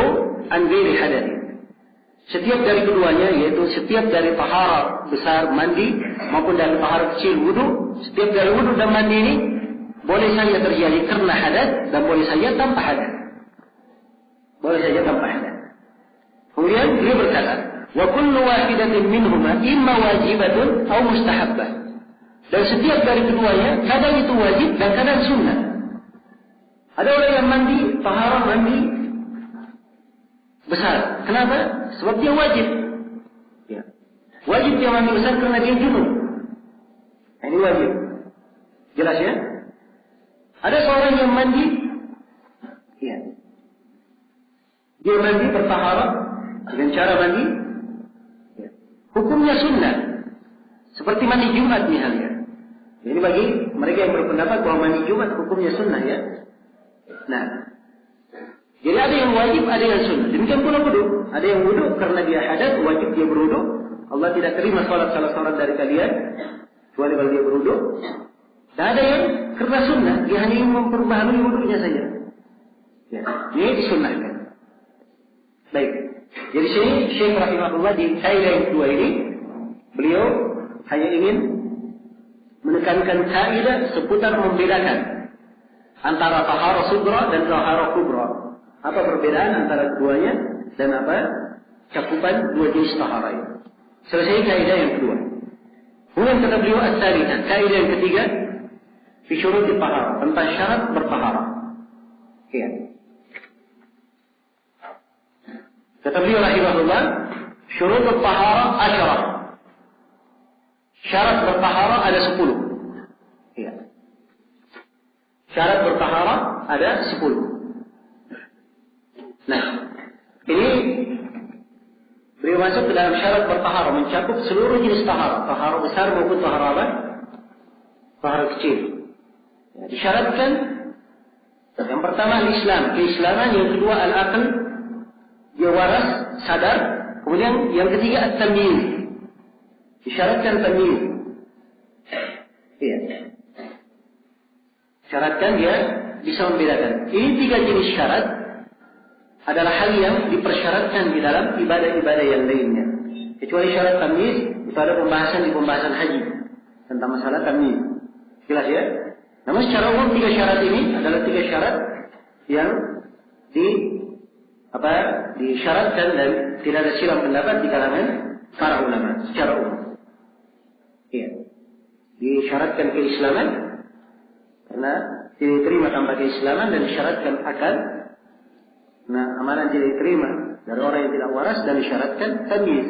an ghairi hadatsin. Setiap dari keduanya, yaitu setiap dari tahara besar mandi maupun dari tahara kecil wudu, setiap dari wudu dan mandi ini boleh saja terjadi karena hadas dan boleh saja tanpa hadas. Boleh saja tanpa hadas. Kemudian dia berkata, wa kullu wahidatin minhuma imma wajibatun aw mustahabbah. Dan setiap dari keduanya kadang itu wajib dan kadang sunnah. Ada orang yang mandi tahara mandi besar. Kenapa? Sebab dia wajib. Ya. Wajib dia mandi besar karena dia junub. Ini wajib. Jelas ya? Ada seorang yang mandi. Ya. Dia mandi bertaharah dengan cara mandi. Ya. Hukumnya sunnah. Seperti mandi Jumat misalnya. Jadi bagi mereka yang berpendapat bahwa mandi Jumat hukumnya sunnah ya. Nah. Jadi ada yang wajib, ada yang sunnah. Demikian pula wudu. Ada yang wudu karena dia hadas, wajib dia berwudu. Allah tidak terima salat salah seorang dari kalian kecuali kalau dia berwudu. Dan ada yang karena sunnah, dia hanya ingin memperbaharui wudunya saja. Ya, ini disunnahkan. Baik. Jadi sini Syekh rahimahullah di kaidah yang kedua ini Beliau hanya ingin menekankan kaidah seputar membedakan antara taharah sughra dan taharah kubra. Apa perbedaan antara keduanya dan apa cakupan dua jenis taharah itu. Selesai kaidah yang kedua. Kemudian kata beliau as-salitsah, kaidah yang ketiga fi syurut taharah, tentang syarat bertaharah. Ya. Kata beliau rahimahullah, syurut taharah 10. Syarat bertaharah ada 10. Ya. Syarat bertaharah ada 10. Nah, ini beliau masuk ke dalam syarat bertaharah, mencakup seluruh jenis taharah, taharah besar maupun taharah apa? Taharah kecil. Ya, disyaratkan yang pertama al-Islam, keislaman, yang kedua al-aql, dia waras, sadar, kemudian yang ketiga at-tamyiz. Disyaratkan tamyiz. Iya. Syaratkan dia bisa membedakan. Ini 3 jenis syarat adalah hal yang dipersyaratkan di dalam ibadah-ibadah yang lainnya. Kecuali syarat tamyiz, itu ada pembahasan di pembahasan haji tentang masalah tamyiz. Jelas ya? Namun secara umum 3 syarat ini adalah 3 syarat yang disyaratkan dan tidak ada silang pendapat di kalangan para ulama secara umum. Iya. Disyaratkan keislaman karena tidak diterima tanpa keislaman, dan disyaratkan akal. Nah, amalan tidak diterima dari orang yang tidak waras, dan disyaratkan tamyiz.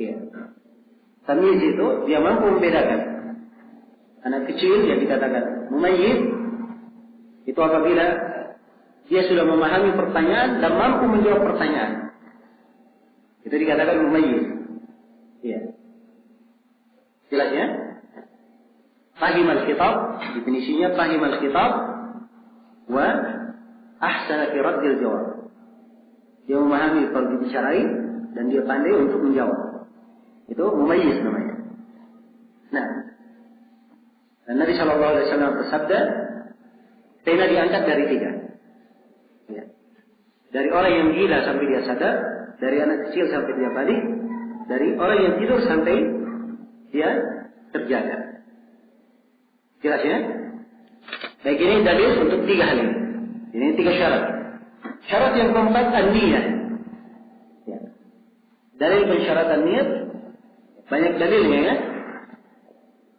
Iya. Tamyiz itu dia mampu membedakan. Anak kecil yang dikatakan mumayyiz itu apabila dia sudah memahami pertanyaan dan mampu menjawab pertanyaan. Itu dikatakan mumayyiz. Iya. Jelas ya? Fahim al-khitab, definisinya fahim al-khitab wa ahsana fi raddil jawab. Dia memahami kalau dibicarain dan dia pandai untuk menjawab. Itu mumayyiz namanya. Nah, dan Nabi sallallahu alaihi wasallam bersabda, pena diangkat dari 3. Ya. Dari orang yang gila sampai dia sadar, dari anak kecil sampai dia balik, dari orang yang tidur sampai dia terjaga. Jelas ya? Baik, ini dalil untuk 3 hal ini. Ini 3 syarat. Syarat yang keempat an-niyah. Ya. Dalil pensyaratan niat banyak dalilnya ya.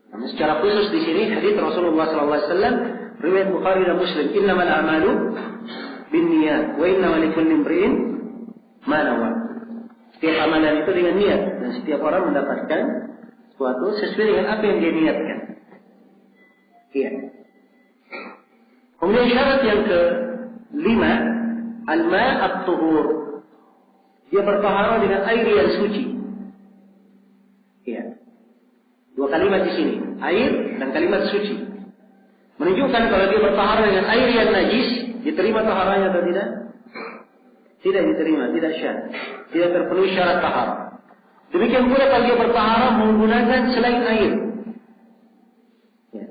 Namun secara khusus di sini hadis Rasulullah SAW riwayat Bukhari dan Muslim, innamal a'malu binniyat wa innamal likulli imri'in ma nawa. Setiap amalan itu dengan niat, dan setiap orang mendapatkan sesuatu sesuai dengan apa yang dia niatkan. Iya. Kemudian syarat yang ke-5, al-ma' at-tuhur. Dia bertaharah dengan air yang suci. Iya. 2 kalimat di sini, air dan kalimat suci. Menunjukkan kalau dia bertaharah dengan air yang najis, diterima taharahnya atau tidak? Tidak diterima, tidak syah. Tidak terpenuhi syarat taharah. Demikian pula kalau dia bertaharah menggunakan selain air. Ya.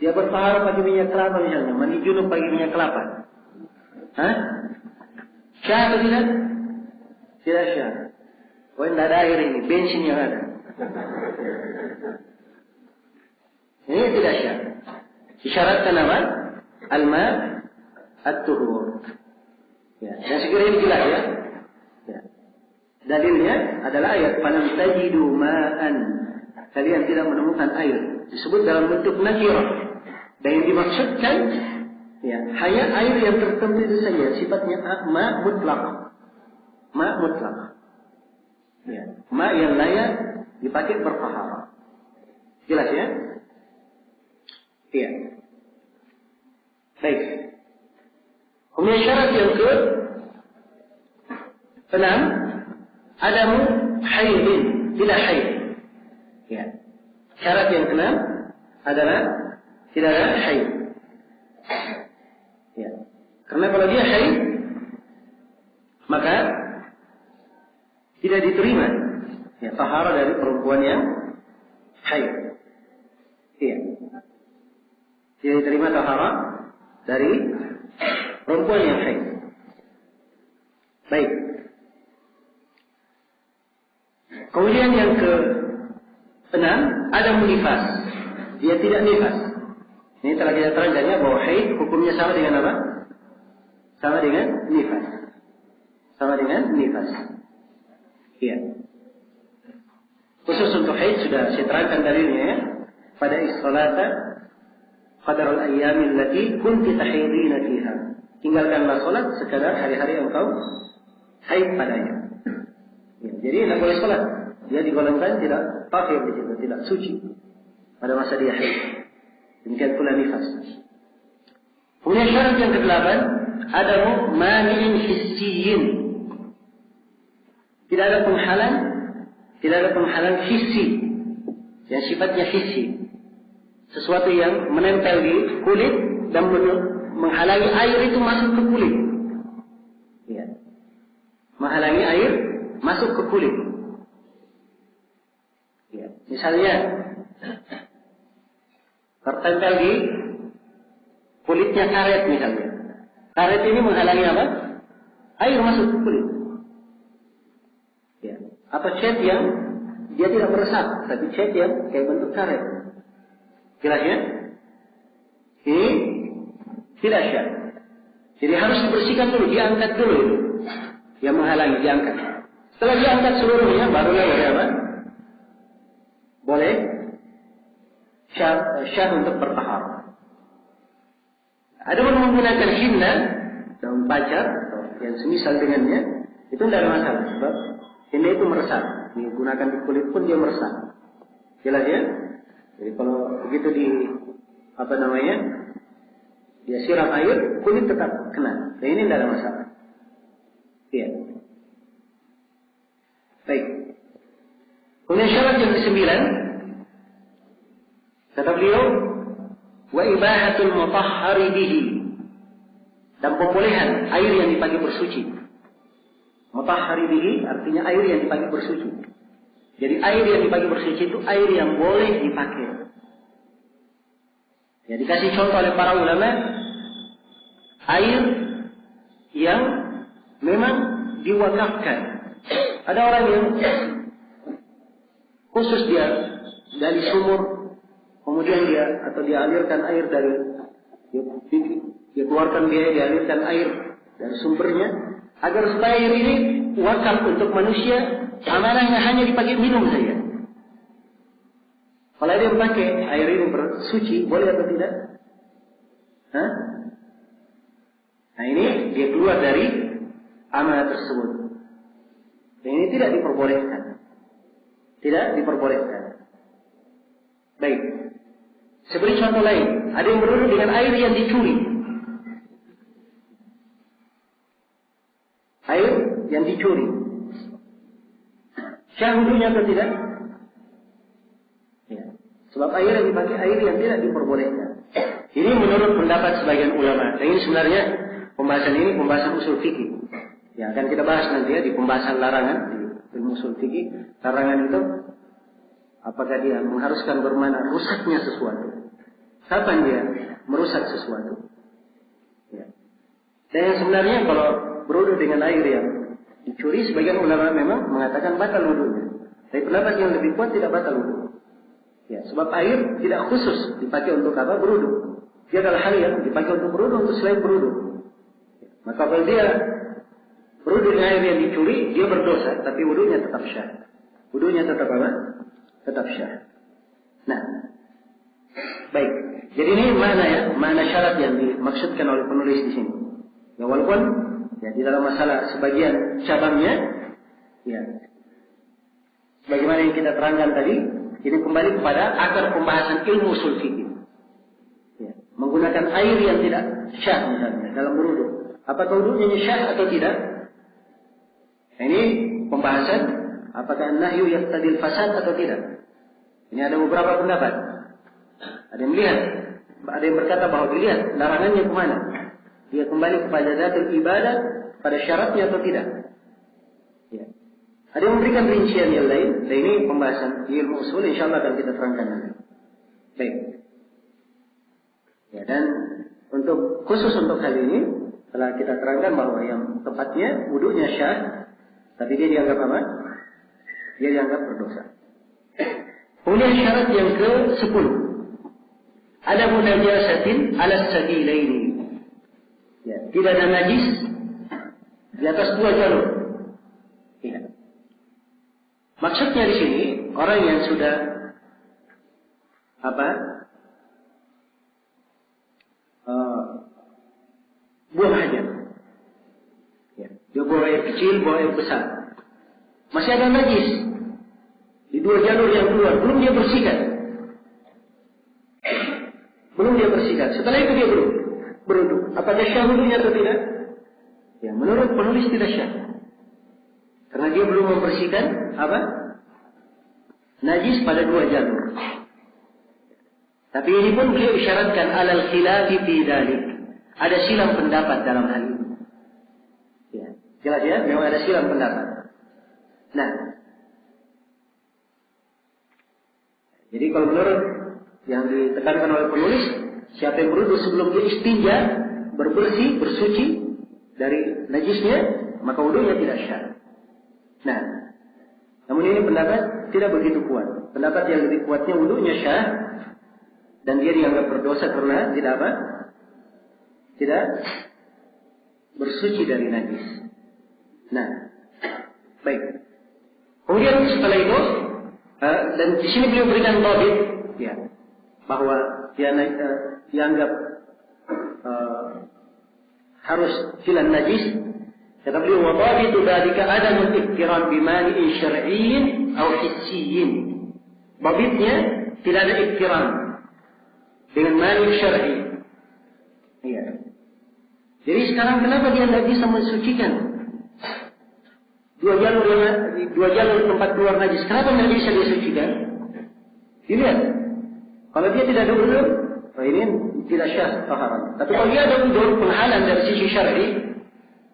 Dia bertaharah pakai minyak kelapa misalnya, mandi junub pakai minyak kelapa. Hah? Syah atau tidak? Tidak syah. Oh, tidak ada air ini, bensin yang ada. Ini tidak syah. Disyaratkan apa? Al-ma' at-tuhur. Ya, dan segera ini jelas ya. Ya. Dalilnya adalah ayat falam tajidu ma'an. Kalian tidak menemukan air. Disebut dalam bentuk nakirah. Dan yang dimaksudkan ya, hanya air yang tertentu itu saja, sifatnya ma' mutlaq. Ma' mutlaq. Ya, ma' yang layak dipakai bertaharah. Jelas ya? Iya. Baik. Kemudian syarat yang ke-6, adamu haidin, tidak haid. Ya. Syarat yang ke-6 adalah tidak ada haid. Ya. Karena kalau dia haid, maka tidak diterima ya taharah dari perempuan yang haid. Iya. Tidak diterima taharah dari perempuan yang haid. Baik. Kemudian yang ke-7, ada nifas. Dia tidak nifas. Ini telah kita terangkannya bahwa haid hukumnya sama dengan apa? Sama dengan nifas. Sama dengan nifas. Iya. Khusus untuk haid sudah saya terangkan dalilnya ya. Pada is-salata qadar al-ayyam allati kunti tahidina fiha. Tinggalkanlah salat sekadar hari-hari yang kau haid padanya. Ya, jadi tidak boleh salat. Dia digolongkan tidak tahir di situ, tidak suci pada masa dia haid. Demikian pula nifas. Kemudian syarat yang ke-8, ada mani'in hissiyin. Tidak ada penghalang hissi yang sifatnya hissi. Sesuatu yang menempel di kulit dan menghalangi air itu masuk ke kulit. Ya. Menghalangi air masuk ke kulit. Ya. Misalnya tertempel di kulitnya karet misalnya. Karet ini menghalangi apa? Air masuk ke kulit. Ya. Atau cat yang dia tidak meresap, tapi cat yang kayak bentuk karet. Jelas ya? Ini tidak syah. Jadi harus dibersihkan dulu, diangkat dulu itu. Yang menghalangi, diangkat. Setelah diangkat seluruhnya, barulah boleh apa? Boleh syah untuk bertahar. Ada yang menggunakan hinna daun pacar atau yang semisal dengannya, itu tidak ada masalah. Sebab hinna itu meresap. Digunakan di kulit pun dia meresap. Jelas ya? Jadi kalau begitu dia siram air, kulit tetap kena. Dan ini tidak ada masalah. Iya. Baik. Kemudian syarat yang ke-9, kata beliau, wa ibahatul mutahhari bihi, dan pembolehan air yang dipakai bersuci. Mutahhari bihi artinya air yang dipakai bersuci. Jadi air yang dipakai bersuci itu air yang boleh dipakai. Ya, dikasih contoh oleh para ulama, air yang memang diwakafkan. Ada orang yang khusus dia dari sumur, kemudian dia alirkan air dari dia keluarkan biaya, dia alirkan air dari sumbernya, agar supaya air ini wakaf untuk manusia. Amanahnya hanya dipakai minum saja. Kalau dia pakai air ini bersuci, boleh atau tidak? Hah? Nah ini dia keluar dari amanah tersebut. Dan ini tidak diperbolehkan. Tidak diperbolehkan. Baik. Seperti contoh lain, ada yang berwudu dengan air yang dicuri. Air yang dicuri. Syah wudunya atau tidak? Ya. Sebab air yang dipakai air yang tidak diperbolehkan. Ini menurut pendapat sebagian ulama. Dan ini sebenarnya pembahasan usul fikih. Ya, akan kita bahas nanti ya di pembahasan larangan di ilmu usul fikih. Larangan itu apakah dia mengharuskan bermakna rusaknya sesuatu? Kapan dia merusak sesuatu? Ya. Dan yang sebenarnya kalau berwudu dengan air yang dicuri, sebagian ulama memang mengatakan batal wudunya. Tapi pendapat yang lebih kuat tidak batal wudu. Ya, sebab air tidak khusus dipakai untuk apa? Berwudu. Dia adalah hal yang dipakai untuk berwudu untuk selain berwudu. Ya, maka kalau dia berwudu dengan air yang dicuri, dia berdosa, tapi wudunya tetap syah. Wudunya tetap apa? Tetap syah. Nah, baik. Jadi ini mana syarat yang dimaksudkan oleh penulis di sini. Ya, walaupun ya, di dalam masalah sebagian cabangnya, ya, sebagaimana yang kita terangkan tadi, ini kembali kepada akar pembahasan ilmu usul fikih. Ya, menggunakan air yang tidak syah misalnya dalam berwudu. Apakah wudunya syah atau tidak? Nah, ini pembahasan apakah nahyu yaqtadil fasad atau tidak. Ini ada beberapa pendapat. Ada yang melihat, ada yang berkata bahwa dilihat larangannya kemana. Dia kembali kepada zatul ibadah, pada syaratnya atau tidak. Ya. Ada yang memberikan rincian yang lain. Dan ini pembahasan di ilmu usul, insyaAllah akan kita terangkan nanti. Baik. Ya, dan khusus untuk hal ini, telah kita terangkan bahwa yang tepatnya wudunya syah, tapi dia dianggap apa? Dia dianggap berdosa. Kemudian syarat yang ke-10. Adamu najasatin ala sabilaini. Ya, tidak ada najis di atas dua jalur. Ya. Maksudnya di sini orang yang sudah buang hajat. Ya, dia buang air kecil, buang air besar. Masih ada najis di dua jalur yang keluar, belum dia bersihkan. Setelah itu dia berwudu. Apakah syah wudunya atau tidak? Ya, menurut penulis tidak syah. Karena dia belum membersihkan najis pada dua jalur. Tapi ini pun beliau isyaratkan alal khilafi fi dzalik. Ada silang pendapat dalam hal ini. Ya, jelas ya, memang ada silang pendapat. Nah, jadi kalau menurut yang ditekankan oleh penulis, siapa yang berwudu sebelum dia istinja, berbersih, bersuci dari najisnya, maka wudunya tidak syah. Nah, namun ini pendapat tidak begitu kuat. Pendapat yang lebih kuatnya wudunya syah dan dia dianggap berdosa karena tidak bersuci dari najis. Nah, baik. Kemudian setelah itu, dan di sini beliau berikan tabit, ya, bahwa dia dianggap harus hilang najis. Kata beliau, wa tabitu dzalika adamul iktiran bimani'in syar'iyyin aw hissiyyin. Babitnya tidak ada iktiran dengan mani syar'i. Iya. Jadi sekarang kenapa dia tidak bisa mensucikan dua jalur tempat keluar najis? Kenapa tidak bisa disucikan? Dilihat. Kalau dia tidak ada udzur, ini tidak syah taharah. Tapi kalau dia ada udzur penghalang dari sisi syar'i,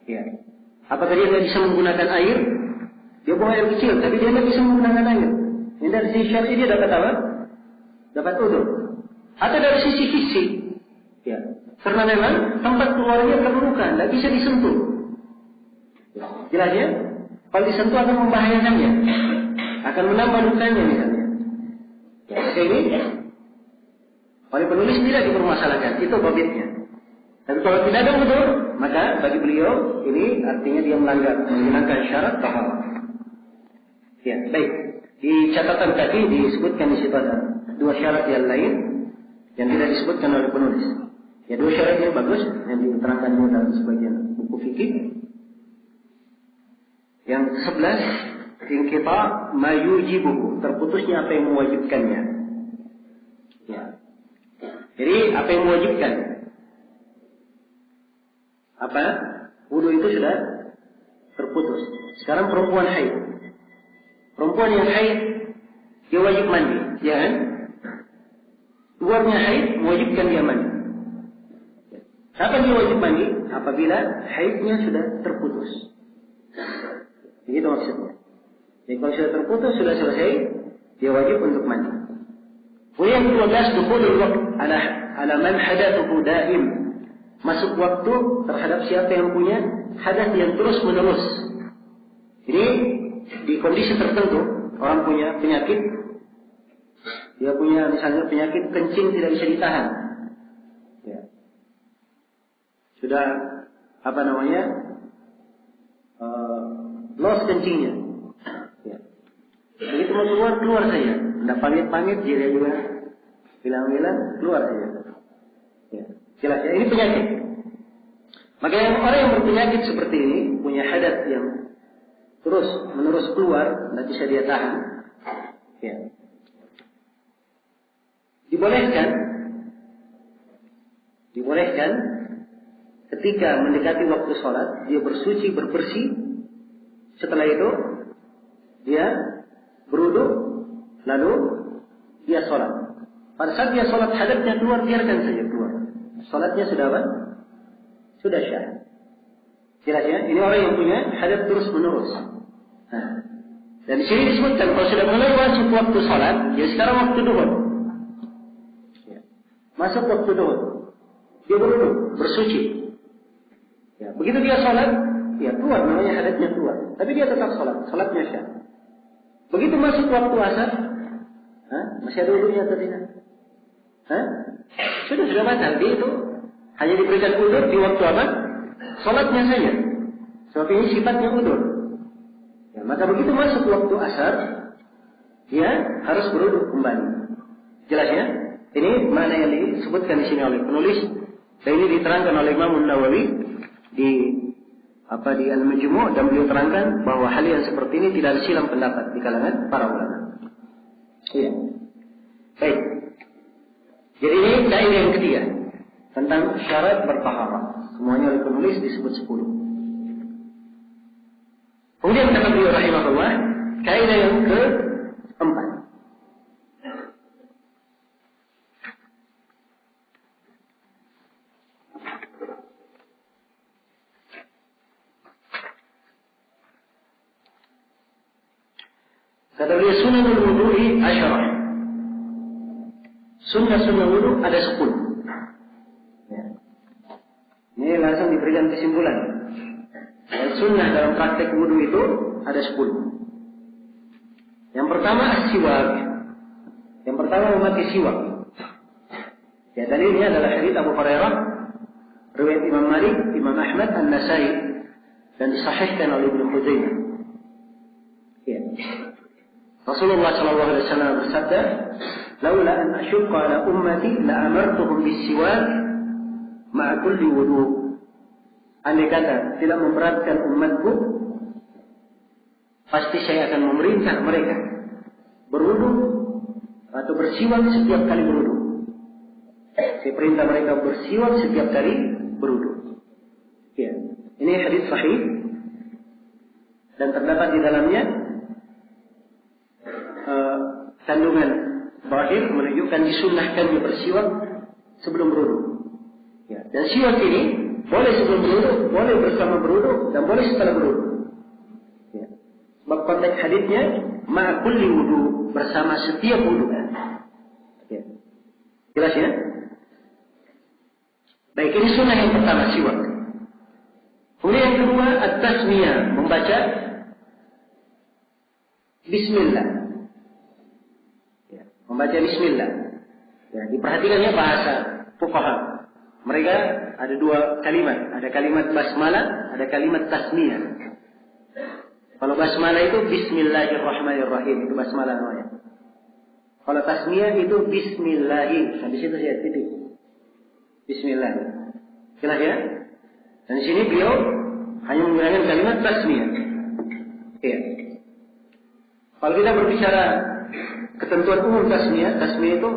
ya. Apakah dia tidak bisa menggunakan air? Dia buang air kecil, tapi dia tidak bisa menggunakan air. Ini dari sisi syar'i dia dapat apa? Dapat udzur. Atau dari sisi hissi, ya. Karena memang tempat keluarnya terluka, tidak bisa disentuh. Jelas ya? Kalau disentuh akan membahayakannya, akan menambah lukanya misalnya. Ya, ini oleh penulis tidak dipermasalahkan, itu babitnya. Tapi kalau tidak ada udzur, maka bagi beliau ini artinya dia melanggar, menggunakan syarat taharah. Ya, baik. Di catatan kaki disebutkan di situ ada dua syarat yang lain yang tidak disebutkan oleh penulis. Ya, dua syarat yang bagus yang diterangkan dalam sebagian buku fikih. Yang ke-11, inqita ma yujibuhu, terputusnya apa yang mewajibkannya. Ya. Jadi apa yang mewajibkan? Apa? Wudu itu sudah terputus. Sekarang perempuan haid. Perempuan yang haid dia wajib mandi, ya kan? Keluarnya haid mewajibkan dia mandi. Kapan dia wajib mandi? Apabila haidnya sudah terputus. Begitu maksudnya. Jadi kalau sudah terputus, sudah selesai, dia wajib untuk mandi. Kemudian ke-12, dukhulul waqt ala man hadatsuhu daim. Masuk waktu terhadap siapa yang punya hadas yang terus menerus. Jadi di kondisi tertentu orang punya penyakit, dia punya misalnya penyakit kencing tidak bisa ditahan. Ya. Sudah los kencingnya. Ya. Begitu mau keluar saja. Tidak pamit dia juga bilang keluar saja. Ya. Jelas ya, ini penyakit. Maka orang yang berpenyakit seperti ini punya hadas yang terus menerus keluar, tidak bisa dia tahan. Ya. Dibolehkan ketika mendekati waktu sholat dia bersuci berbersih. Setelah itu dia berwudu lalu dia sholat. Pada saat dia sholat hadasnya keluar, biarkan saja keluar. Sholatnya sudah apa? Sudah syah. Jelas ya? Ini orang yang punya hadas terus menerus. Nah, dan di sini disebutkan kalau sudah mulai masuk waktu sholat, ya sekarang waktu duhur. Ya. Masuk waktu duhur, dia berwudu, bersuci. Ya, begitu dia sholat, ya keluar, namanya hadasnya keluar. Tapi dia tetap sholat, sholatnya syah. Begitu masuk waktu asar, Masih ada wudunya atau tidak? Sudah batal. Dia itu hanya diberikan udur di waktu apa? Salatnya saja. Sebab ini sifatnya udur. Ya, maka begitu masuk waktu asar, dia harus berwudu kembali. Jelas ya? Ini mana yang disebutkan di sini oleh penulis. Dan ini diterangkan oleh Imam Nawawi di Al-Majmu', dan beliau terangkan bahwa hal yang seperti ini tidak ada silang pendapat di kalangan para ulama. Iya. Baik. Jadi ini kaidah yang ketiga tentang syarat bertaharah. Semuanya oleh penulis disebut 10. Kemudian kata beliau rahimahullah, kaidah yang keempat. Kata beliau sunanul wudu'i asyarah. Sunnah wudu ada 10. Ya. Ini langsung diberikan kesimpulan. Dan sunnah dalam praktek wudu itu ada 10. Yang pertama as-siwak. Yang pertama memakai siwak. Ya, dan ini adalah hadits Abu Hurairah, riwayat Imam Malik, Imam Ahmad, An-Nasai, dan disahihkan oleh Ibnu Khuzaimah. Ya. Rasulullah sallallahu alaihi wasallam bersabda, "Laula an asyqa ala ummati la amartuhum bis-siwak ma'a kulli wudu." Andai kata tidak memberatkan umatku, pasti saya akan memerintah mereka berwudu atau bersiwak setiap kali berwudu. Saya perintah mereka bersiwak setiap kali berwudu. Ya, ini hadis sahih dan terdapat di dalamnya kandungan zahir menunjukkan disunnahkannya bersiwak sebelum berwudu. Ya, dan siwak ini boleh sebelum berwudu, boleh bersama berwudu, dan boleh setelah berwudu. Ya. Sebab konteks hadisnya ma'a kulli wudu, bersama setiap wudu. Ya. Jelas ya? Baik, ini sunnah yang pertama, siwak. Kemudian yang kedua, at-tasmiyah, membaca bismillah. Ya, membaca bismillah. Ya, diperhatikannya bahasa fuqaha. Mereka ada dua kalimat, ada kalimat basmalah, ada kalimat tasmiyah. Kalau basmalah itu bismillahirrahmanirrahim, itu basmalah namanya. Kalau tasmiyah itu bismillahi, sampai situ saya titik. Bismillah. Jelas ya? Dan di sini beliau hanya menggunakan kalimat tasmiyah. Iya. Kalau kita berbicara ketentuan umum tasmiyah itu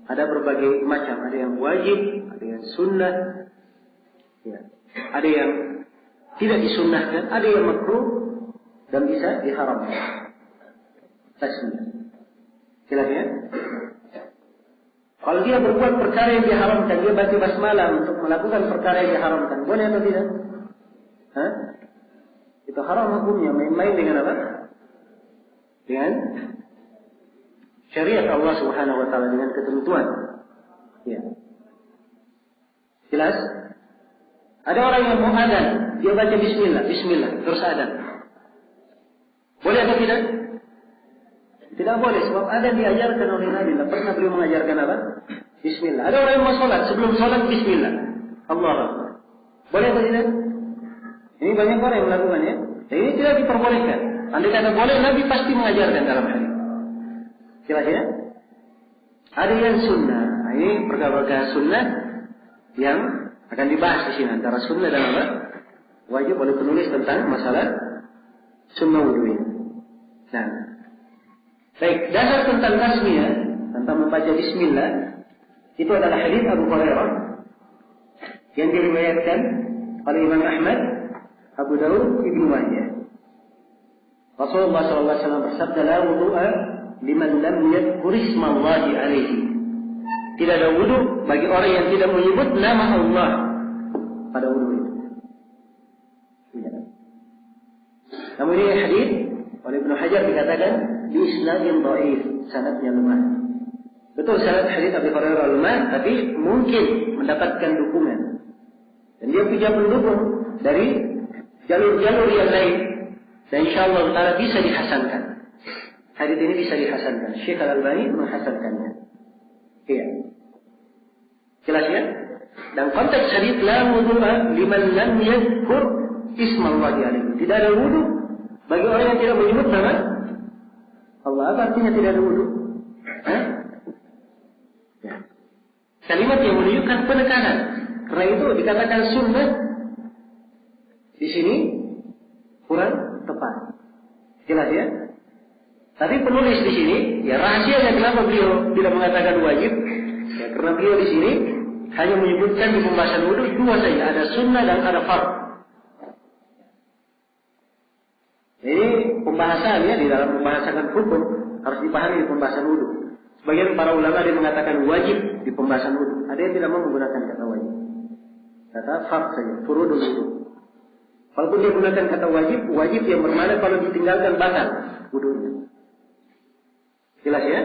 ada berbagai macam, ada yang wajib, ada yang sunnah, ya. Ada yang tidak disunnahkan, ada yang makruh dan bisa diharamkan. Tasmiyah. Jelas ya? Kalau dia berbuat perkara yang diharamkan, dia baca basmalah untuk melakukan perkara yang diharamkan, boleh atau tidak? Itu haram hukumnya, main-main dengan apa? Dengan syariat Allah Subhanahu wa taala, dengan ketentuan. Ya. Jelas? Ada orang yang mau adzan, dia baca bismillah, terus adzan. Boleh atau tidak? Tidak boleh, sebab adzan diajarkan oleh Nabi. Tidak pernah beliau mengajarkan apa? Bismillah. Ada orang yang mau sholat, sebelum sholat bismillah. Allahu Akbar. Boleh atau tidak? Ini banyak orang yang melakukannya. Dan ini tidak diperbolehkan. Andai kata boleh, Nabi pasti mengajarkan dalam hadis. Jelas ya? Ada yang sunnah. Ini perkara sunnah yang akan dibahas di sini antara sunnah dan apa? Wajib oleh penulis tentang masalah sunnah wudu ini. Nah, baik, dasar tentang tasmiyah, tentang membaca bismillah, itu adalah hadis Abu Hurairah yang diriwayatkan oleh Imam Ahmad, Abu Dawud, Ibnu Majah. Rasulullah SAW bersabda, "La wudu'a liman lam yadhkur ismallahi alaihi." Tidak ada wudu bagi orang yang tidak menyebut nama Allah pada wudu itu. Namun ini hadis oleh Ibnu Hajar dikatakan di isnadin dhaif, sanadnya lemah. Betul, sanad hadis Abu Hurairah lemah, tapi mungkin mendapatkan dukungan. Dan dia punya pendukung dari jalur-jalur yang lain. Dan insyaallah taala bisa dihasankan. hadits ini bisa dihasankan. Syekh Al-Albani menghasankannya. Iya. Jelas ya? Dan konteks hadits la wudu'a liman lam yadhkur ismallahi alaihi. Tidak ada wudu bagi orang yang tidak menyebut nama Allah. Apa artinya tidak ada wudu? Ya. Kalimat yang menunjukkan penekanan. Karena itu dikatakan sunnah di sini kurang tepat. Jelas ya? Tapi penulis di sini, ya rahasianya kenapa beliau tidak mengatakan wajib? Ya, karena beliau di sini hanya menyebutkan di pembahasan wudu dua saja, ada sunnah dan ada fard. Ini pembahasannya di dalam pembahasan hukum harus dipahami di pembahasan wudu. Sebagian para ulama ada yang mengatakan wajib di pembahasan wudu, ada yang tidak mau menggunakan kata wajib. Kata fard saja, furudul wudu. Walaupun dia gunakan kata wajib, wajib yang bermakna kalau ditinggalkan batal wudunya. Jelas ya?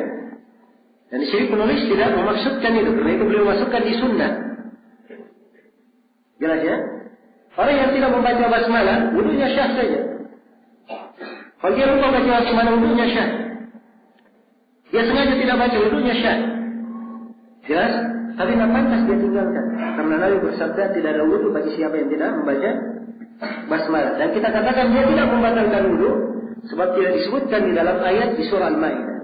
Dan di sini penulis tidak memaksudkan itu, karena itu beliau masukkan di sunnah. Jelas ya? Orang yang tidak membaca basmalah, wudunya syah saja. Kalau dia lupa baca basmalah, wudunya syah. Dia sengaja tidak baca, wudunya syah. Jelas? Tapi tidak pantas dia tinggalkan. Karena Nabi bersabda tidak ada wudu bagi siapa yang tidak membaca basmalah. Dan kita katakan dia tidak membatalkan wudu sebab tidak disebutkan di dalam ayat di surah Al-Maidah.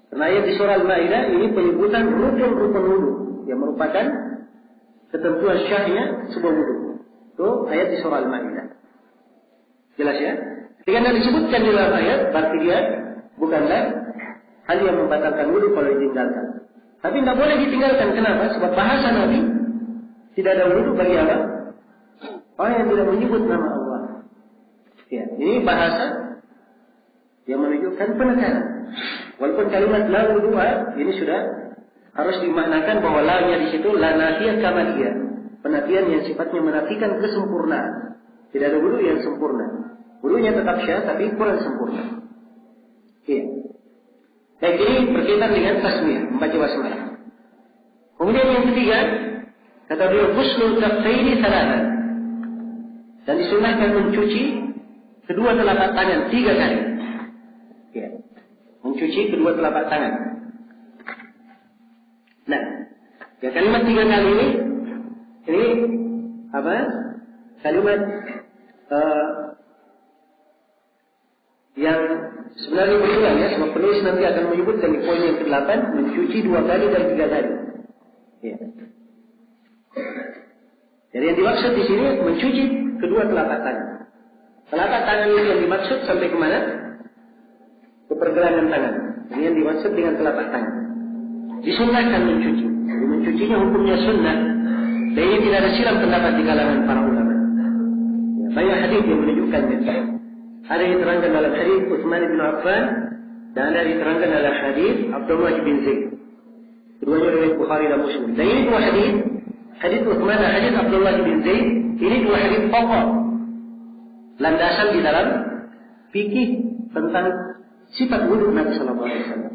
Karena ayat di surah Al-Maidah ini penyebutan rukun-rukun wudu yang merupakan ketentuan syahnya sebuah wudu. Itu ayat di surah Al-Maidah. Jelas ya? Jika disebutkan di dalam ayat, berarti dia bukanlah hal yang membatalkan wudu kalau ditinggalkan. Tapi tidak boleh ditinggalkan. Kenapa? Sebab bahasa Nabi tidak ada wudu bagi apa? Orang yang tidak menyebut nama Allah. Ya, ini bahasa yang menunjukkan penekanan. Walaupun kalimat la wudu'a ini sudah harus dimaknakan bahwa la-nya di situ la nafiyah kamaliyah. Penafian yang sifatnya menafikan kesempurnaan. Tidak ada wudu yang sempurna. Wudunya tetap syah tapi kurang sempurna. Iya. Dan ini berkaitan dengan tasmiyah, membaca basmalah. Kemudian yang ketiga, kata beliau ghuslul kaffaini thalathan. Dan disunahkan mencuci kedua telapak tangan 3 kali. Ya. Mencuci kedua telapak tangan. Nah, ya kalimat 3 kali ini apa? Kalimat yang sebenarnya berulang ya, sebab penulis nanti akan menyebutkan di poin yang ke-8 mencuci 2 kali dan 3 kali. Ya. Jadi yang dimaksud di sini mencuci kedua telapak tangan. Telapak tangan ini yang dimaksud sampai ke mana? Ke pergelangan tangan. Ini yang dimaksud dengan telapak tangan. Disunnahkan mencuci. Jadi mencucinya hukumnya sunnah. Dan ini tidak ada silam pendapat di kalangan para ulama. Ya, banyak hadis yang menunjukkannya. Ada yang diterangkan dalam hadis Utsman bin Affan dan ada yang diterangkan dalam hadis Abdullah bin Zaid. Keduanya riwayat Bukhari dan Muslim. Dan ini dua hadis Utsman dan hadis Abdullah bin Zaid, ini dua hadis pokok landasan di dalam fikih tentang sifat wudu Nabi sallallahu alaihi wasallam.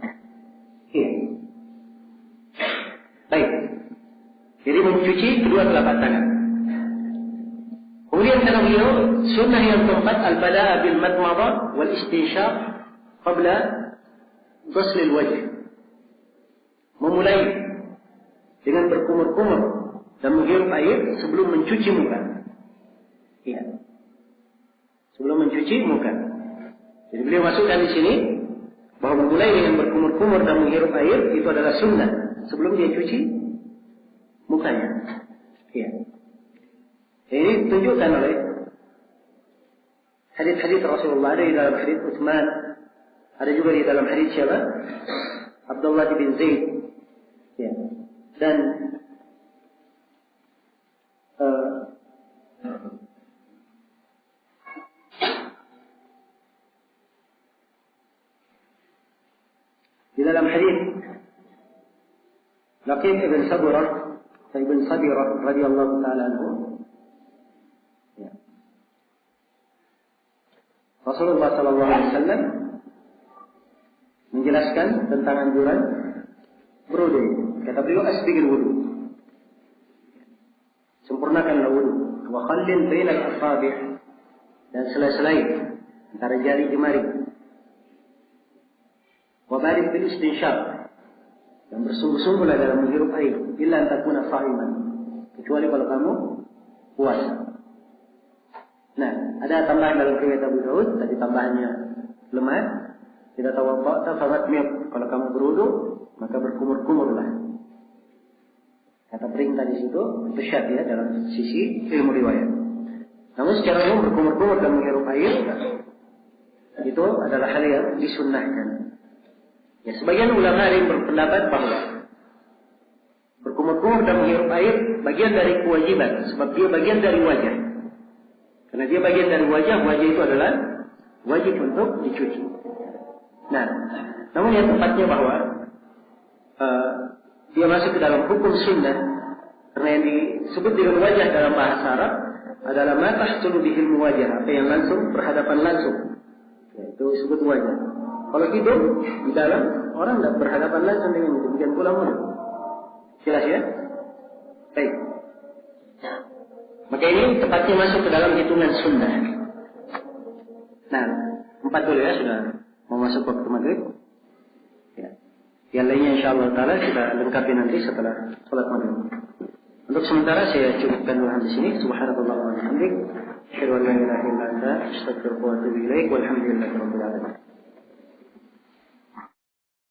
Iya. Baik. Jadi mencuci kedua telapak tangan. Kemudian kata beliau, sunnah yang keempat al-bada'a bil madmadah wal istinsyaq qabla ghusl al-wajh. Memulai dengan berkumur-kumur dan menghirup air sebelum mencuci muka. Iya. Sebelum mencuci muka. Jadi beliau masukkan di sini bahwa memulai dengan berkumur-kumur dan menghirup air itu adalah sunnah sebelum dia cuci mukanya. Iya. Ini ditunjukkan oleh hadis-hadis Rasulullah, ada di dalam hadis Utsman, ada juga di dalam hadis siapa? Abdullah bin Zaid. Ya. Dan di dalam hadis Laqit ibn Sabirah radhiyallahu taala anhu, Rasulullah sallallahu alaihi wasallam menjelaskan tentang anjuran berwudu. Kata beliau asbiqul wudu. Sempurnakanlah wudu. Wa khallil bainal asabi', dan sela-sela antara jari jemari. lain bil istinsyaq, yang bersungguh-sungguhlah dalam menghirup air, illa an takuna sha'iman, kecuali kalau kamu puasa. Nah, ada tambahan dalam riwayat Abu Daud, tadi tambahannya lemah. Kita tawadda famatmiyat, kalau kamu berwudu maka berkumur-kumurlah. Kata perintah di situ itu syad ya dalam sisi ilmu riwayat. Namun secara umum berkumur-kumur dan menghirup air itu adalah hal yang disunnahkan. Ya, sebagian ulama yang berpendapat bahwa berkumur-kumur dan menghirup air bagian dari kewajiban, sebab dia bagian dari wajah. Karena dia bagian dari wajah, wajah itu adalah wajib untuk dicuci. Nah, namun yang tepatnya bahwa dia masuk ke dalam hukum sunnah, karena yang disebut dengan wajah dalam bahasa Arab adalah ma tahsulu bihil muwajah, apa yang langsung berhadapan langsung. Itu disebut wajah. Kalau hidung di dalam orang tidak berhadapan langsung dengan itu, demikian pula mulut. Jelas ya? Baik. Maka ini tepatnya masuk ke dalam hitungan sunnah. Nah, 4 dulu ya, sudah mau masuk waktu maghrib. Ya. Yang lainnya insyaallah taala kita lengkapi nanti setelah salat maghrib. Untuk sementara saya cukupkan dulu di sini. Subhanallah wa bihamdik, asyhadu an la ilaha illa anta, astaghfiruka wa atubu ilaik. Walhamdulillahirabbil alamin.